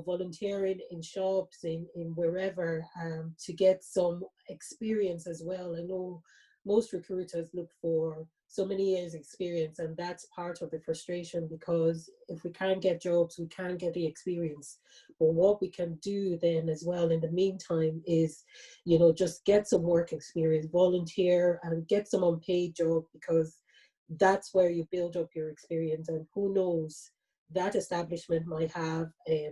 volunteering in shops, in wherever, to get some experience as well. I know most recruiters look for so many years experience, and that's part of the frustration, because if we can't get jobs, we can't get the experience. But what we can do then as well in the meantime is, just get some work experience, volunteer and get some unpaid job, because that's where you build up your experience. And who knows, that establishment might have a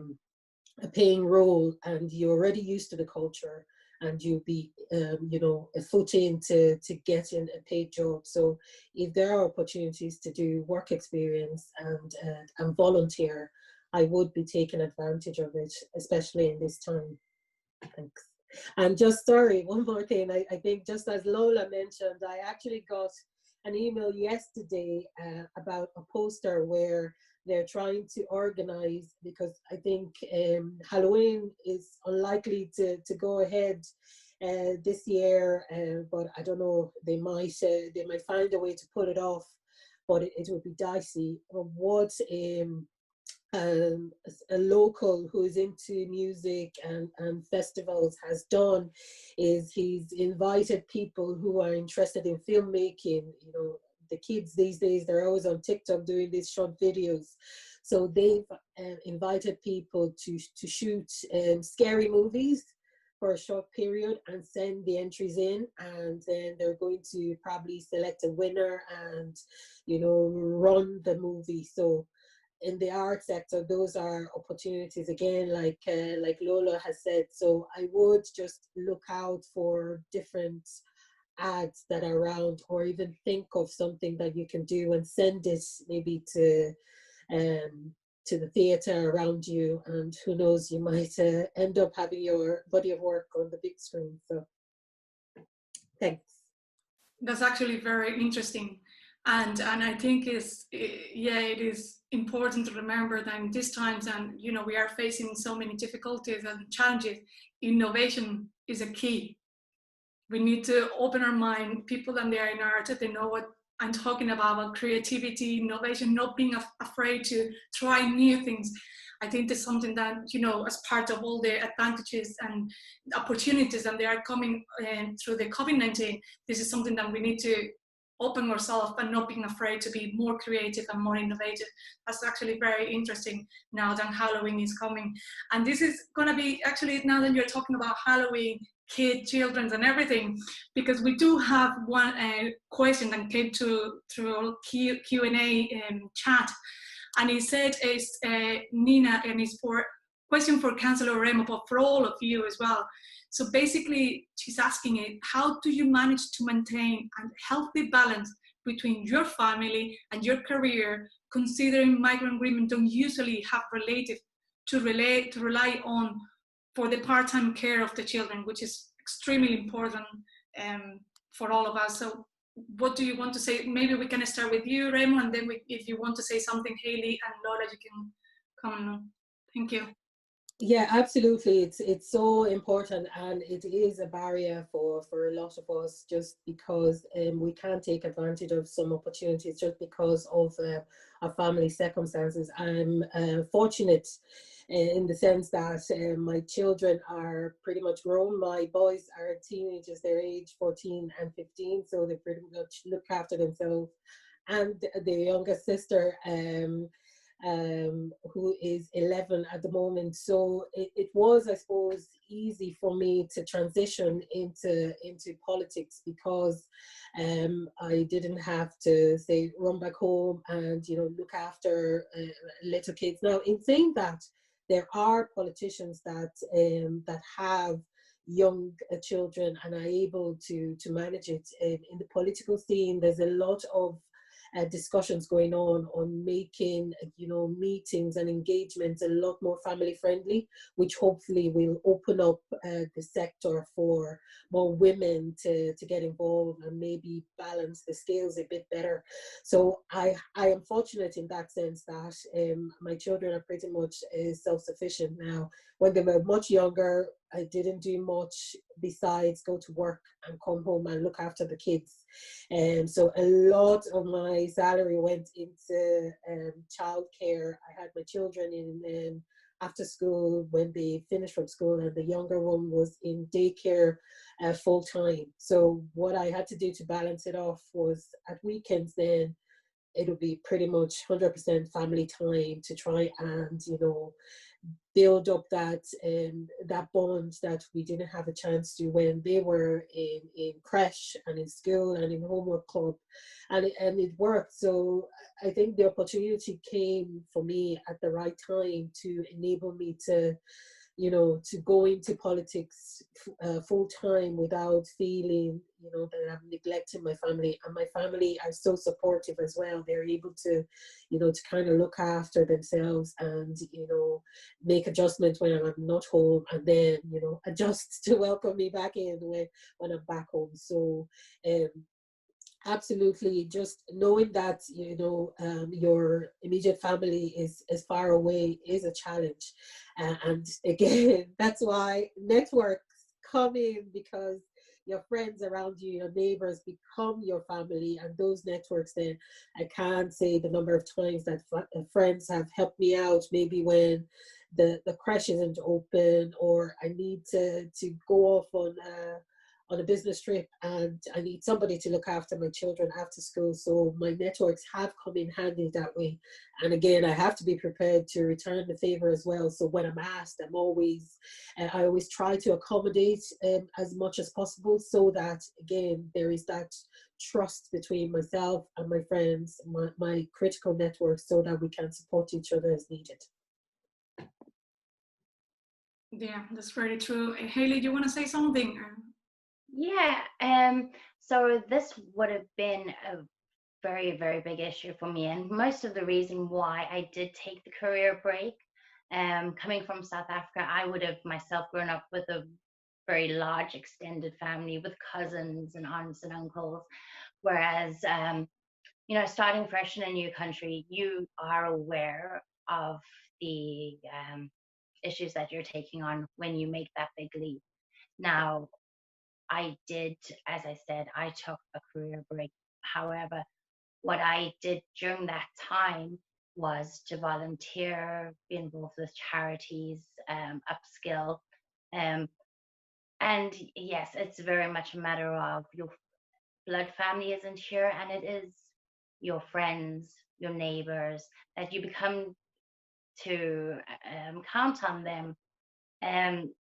paying role, and you're already used to the culture, and you'll be a foot in to get in a paid job. So if there are opportunities to do work experience and volunteer, I would be taking advantage of it, especially in this time. Thanks. And just, sorry, one more thing. I think just as Lola mentioned, I actually got an email yesterday about a poster where they're trying to organize, because I think Halloween is unlikely to go ahead this year, but I don't know, they might find a way to put it off, but it would be dicey. What a local who is into music and festivals has done is he's invited people who are interested in filmmaking. The kids these days, they're always on TikTok doing these short videos. So they've invited people to shoot scary movies for a short period and send the entries in, and then they're going to probably select a winner and run the movie. So in the art sector, those are opportunities again, like Lola has said. So I would just look out for different ads that are around, or even think of something that you can do and send it maybe um, to the theatre around you, and who knows, you might end up having your body of work on the big screen. So thanks. That's actually very interesting. And I think it is important to remember that in these times, and we are facing so many difficulties and challenges, innovation is a key. We need to open our mind. People that they are in art, they know what I'm talking about creativity, innovation, not being afraid to try new things. I think that's something that, as part of all the advantages and opportunities that they are coming through the COVID-19, this is something that we need to open ourselves and not being afraid to be more creative and more innovative. That's actually very interesting now that Halloween is coming. And this is gonna be, actually, now that you're talking about Halloween, kids, children, and everything, because we do have one question that came through Q&A chat, and he said, Nina, and it's for question for Councillor Remo, but for all of you as well. So basically, she's asking it, how do you manage to maintain a healthy balance between your family and your career, considering migrant women don't usually have relatives to rely on for the part-time care of the children, which is extremely important for all of us. So what do you want to say? Maybe we can start with you, Remo, and then if you want to say something, Haley and Lola, you can come on. Thank you. Yeah, absolutely. It's so important, and it is a barrier for a lot of us, just because we can't take advantage of some opportunities just because of our family circumstances. I'm fortunate in the sense that my children are pretty much grown. My boys are teenagers, they're age 14 and 15, so they pretty much look after themselves. And the youngest sister, who is 11 at the moment. So it was, I suppose, easy for me to transition into politics, because I didn't have to, say, run back home and look after little kids. Now, in saying that, there are politicians that that have young children and are able to manage it. In the political scene, there's a lot of discussions going on making meetings and engagements a lot more family friendly, which hopefully will open up the sector for more women to get involved and maybe balance the scales a bit better. So I am fortunate in that sense that my children are pretty much self-sufficient now. When they were much younger, I didn't do much besides go to work and come home and look after the kids. And so a lot of my salary went into childcare. I had my children in after school when they finished from school, and the younger one was in daycare full time. So what I had to do to balance it off was at weekends then it'll be pretty much 100% family time to try and build up that bond that we didn't have a chance to when they were in creche and in school and in homework club, and it worked. So I think the opportunity came for me at the right time to enable me to go into politics full time without feeling, that I'm neglecting my family. And my family are so supportive as well. They're able to, to kind of look after themselves and, make adjustments when I'm not home, and then, adjust to welcome me back in when I'm back home. So, absolutely, just knowing that your immediate family is far away is a challenge, and again, that's why networks come in, because your friends around you, your neighbors become your family, and those networks, then I can't say the number of times that friends have helped me out, maybe when the creche isn't open, or I need to go off on a business trip and I need somebody to look after my children after school. So my networks have come in handy that way. And again, I have to be prepared to return the favor as well. So when I'm asked, I always try to accommodate as much as possible, so that again, there is that trust between myself and my friends, my critical network, so that we can support each other as needed. Yeah, that's very true. Haley, do you want to say something? Yeah, so this would have been a very, very big issue for me. And most of the reason why I did take the career break, coming from South Africa, I would have myself grown up with a very large extended family with cousins and aunts and uncles. Whereas, starting fresh in a new country, you are aware of the issues that you're taking on when you make that big leap. Now, I did, as I said, I took a career break. However, what I did during that time was to volunteer, be involved with charities, upskill. And yes, it's very much a matter of your blood family isn't here, and it is your friends, your neighbors, that you become to count on them. Um,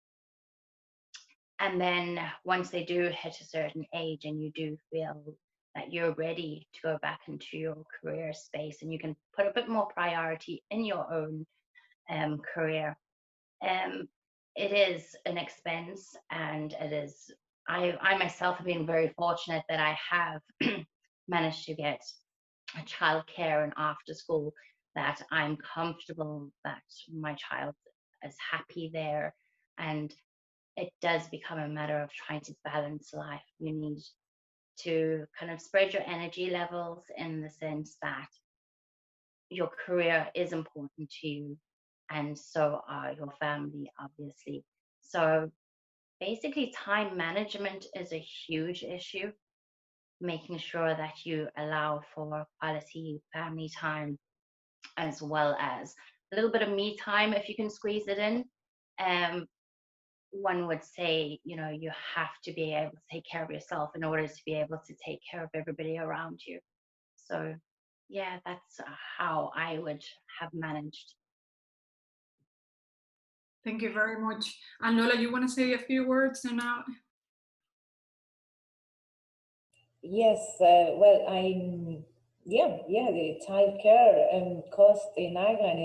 And then once they do hit a certain age and you do feel that you're ready to go back into your career space and you can put a bit more priority in your own career, it is an expense, and it is, I myself have been very fortunate that I have managed to get a childcare and after school that I'm comfortable that my child is happy there. And it does become a matter of trying to balance life. You need to kind of spread your energy levels in the sense that your career is important to you, and so are your family, obviously. So basically, time management is a huge issue, making sure that you allow for quality family time as well as a little bit of me time if you can squeeze it in. One would say, you have to be able to take care of yourself in order to be able to take care of everybody around you. So, yeah, that's how I would have managed. Thank you very much. And Lola, you want to say a few words now? Yes, well, the childcare cost in Ireland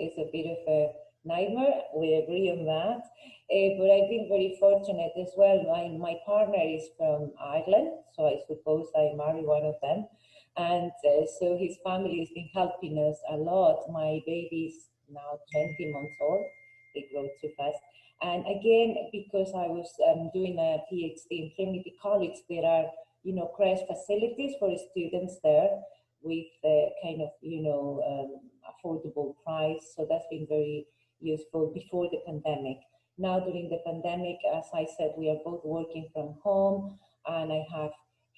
is a bit of a nightmare. We agree on that. But I've been very fortunate as well. My partner is from Ireland, so I suppose I marry one of them. And so his family has been helping us a lot. My baby's now 20 months old. They grow too fast. And again, because I was doing a PhD in Trinity College, there are crash facilities for students there with kind of, affordable price. So that's been very useful before the pandemic. Now, during the pandemic, as I said, we are both working from home, and I have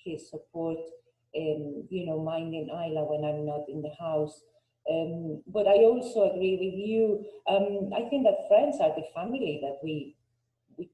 his support, minding Isla when I'm not in the house. But I also agree with you. I think that friends are the family that we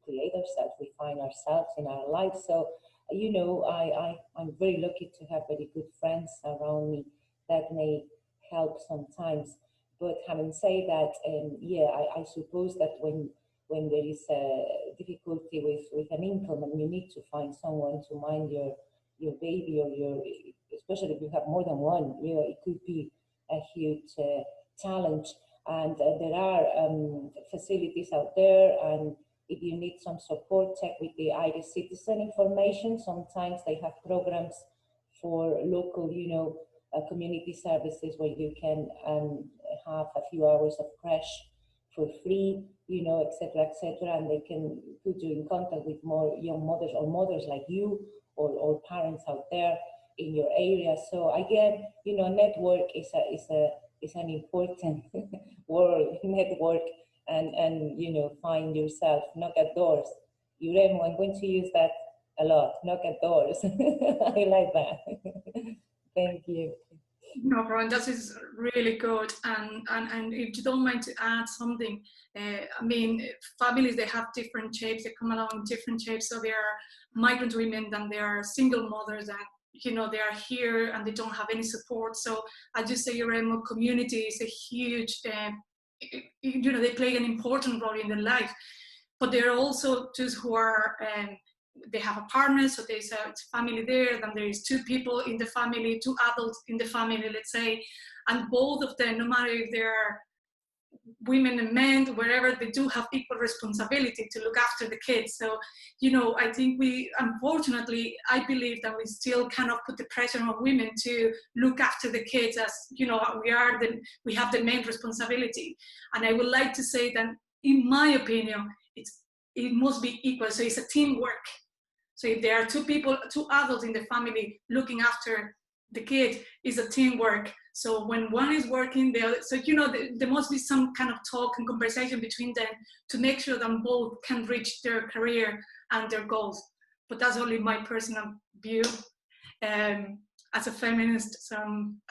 create ourselves, we find ourselves in our lives. So I'm very lucky to have very good friends around me that may help sometimes. But having said that, I suppose that when there is a difficulty with an income and you need to find someone to mind your baby, or especially if you have more than one, it could be a huge challenge. And there are facilities out there, and if you need some support, check with the Irish Citizen information. Sometimes they have programs for local, community services where you can have a few hours of crash for free, et cetera, and they can put you in contact with more young mothers or mothers like you, or parents out there in your area. So again, network is an important word, network. And find yourself, knock at doors. Yuremo, I'm going to use that a lot, knock at doors. I like that. Thank you. No problem. That is really good. And if you don't mind to add something, I mean, families, they have different shapes. They come along in different shapes. So there are migrant women, then there are single mothers, and you know they are here and they don't have any support. So as you say, your remote community is a huge, you know, they play an important role in their life. But there are also those who are they have a partner, so there's a family there, then there is two people in the family, two adults in the family, let's say, and both of them, no matter if they're women and men, wherever, they do have equal responsibility to look after the kids. So, you know, I think we, unfortunately, I believe that we still cannot put the pressure on women to look after the kids as, you know, we have the main responsibility. And I would like to say that, in my opinion, it must be equal. So it's a teamwork. So if there are two people, two adults in the family looking after the kid, it's a teamwork. So when one is working, the other, so you know, there must be some kind of talk and conversation between them to make sure that both can reach their career and their goals. But that's only my personal view. As a feminist, so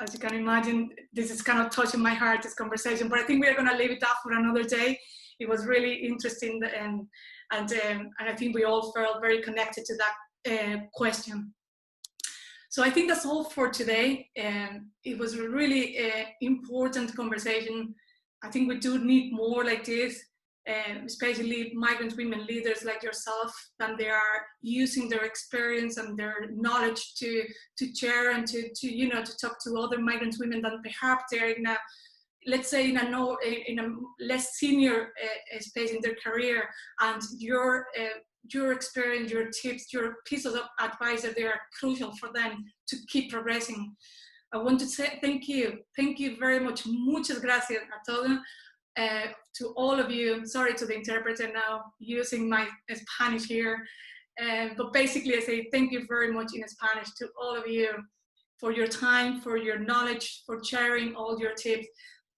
as you can imagine, this is kind of touching my heart, this conversation. But I think we're going to leave it up for another day. It was really interesting, and I think we all felt very connected to that question. So I think that's all for today. It was a really important conversation. I think we do need more like this, especially migrant women leaders like yourself, and they are using their experience and their knowledge to share and to you know, to talk to other migrant women that perhaps they're in a, let's say, in a less senior space in their career, and your experience, your tips, your pieces of advice, that they are crucial for them to keep progressing. I want to say thank you very much. Muchas gracias a todos, to all of you. Sorry to the interpreter now using my Spanish here, but basically I say thank you very much in Spanish to all of you for your time, for your knowledge, for sharing all your tips.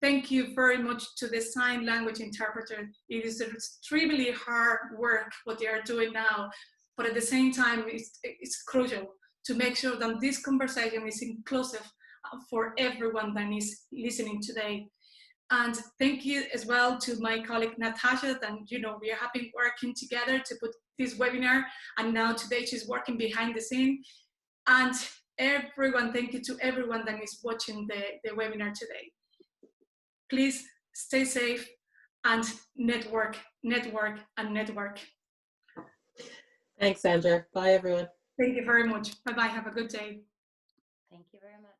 Thank you very much to the sign language interpreter. It is extremely hard work what they are doing now, but at the same time, it's crucial to make sure that this conversation is inclusive for everyone that is listening today. And thank you as well to my colleague Natasha, and you know, we are happy working together to put this webinar, and now today she's working behind the scene. And everyone, thank you to everyone that is watching the webinar today. Please stay safe and network, and network. Thanks, Sandra. Bye, everyone. Thank you very much. Bye-bye. Have a good day. Thank you very much.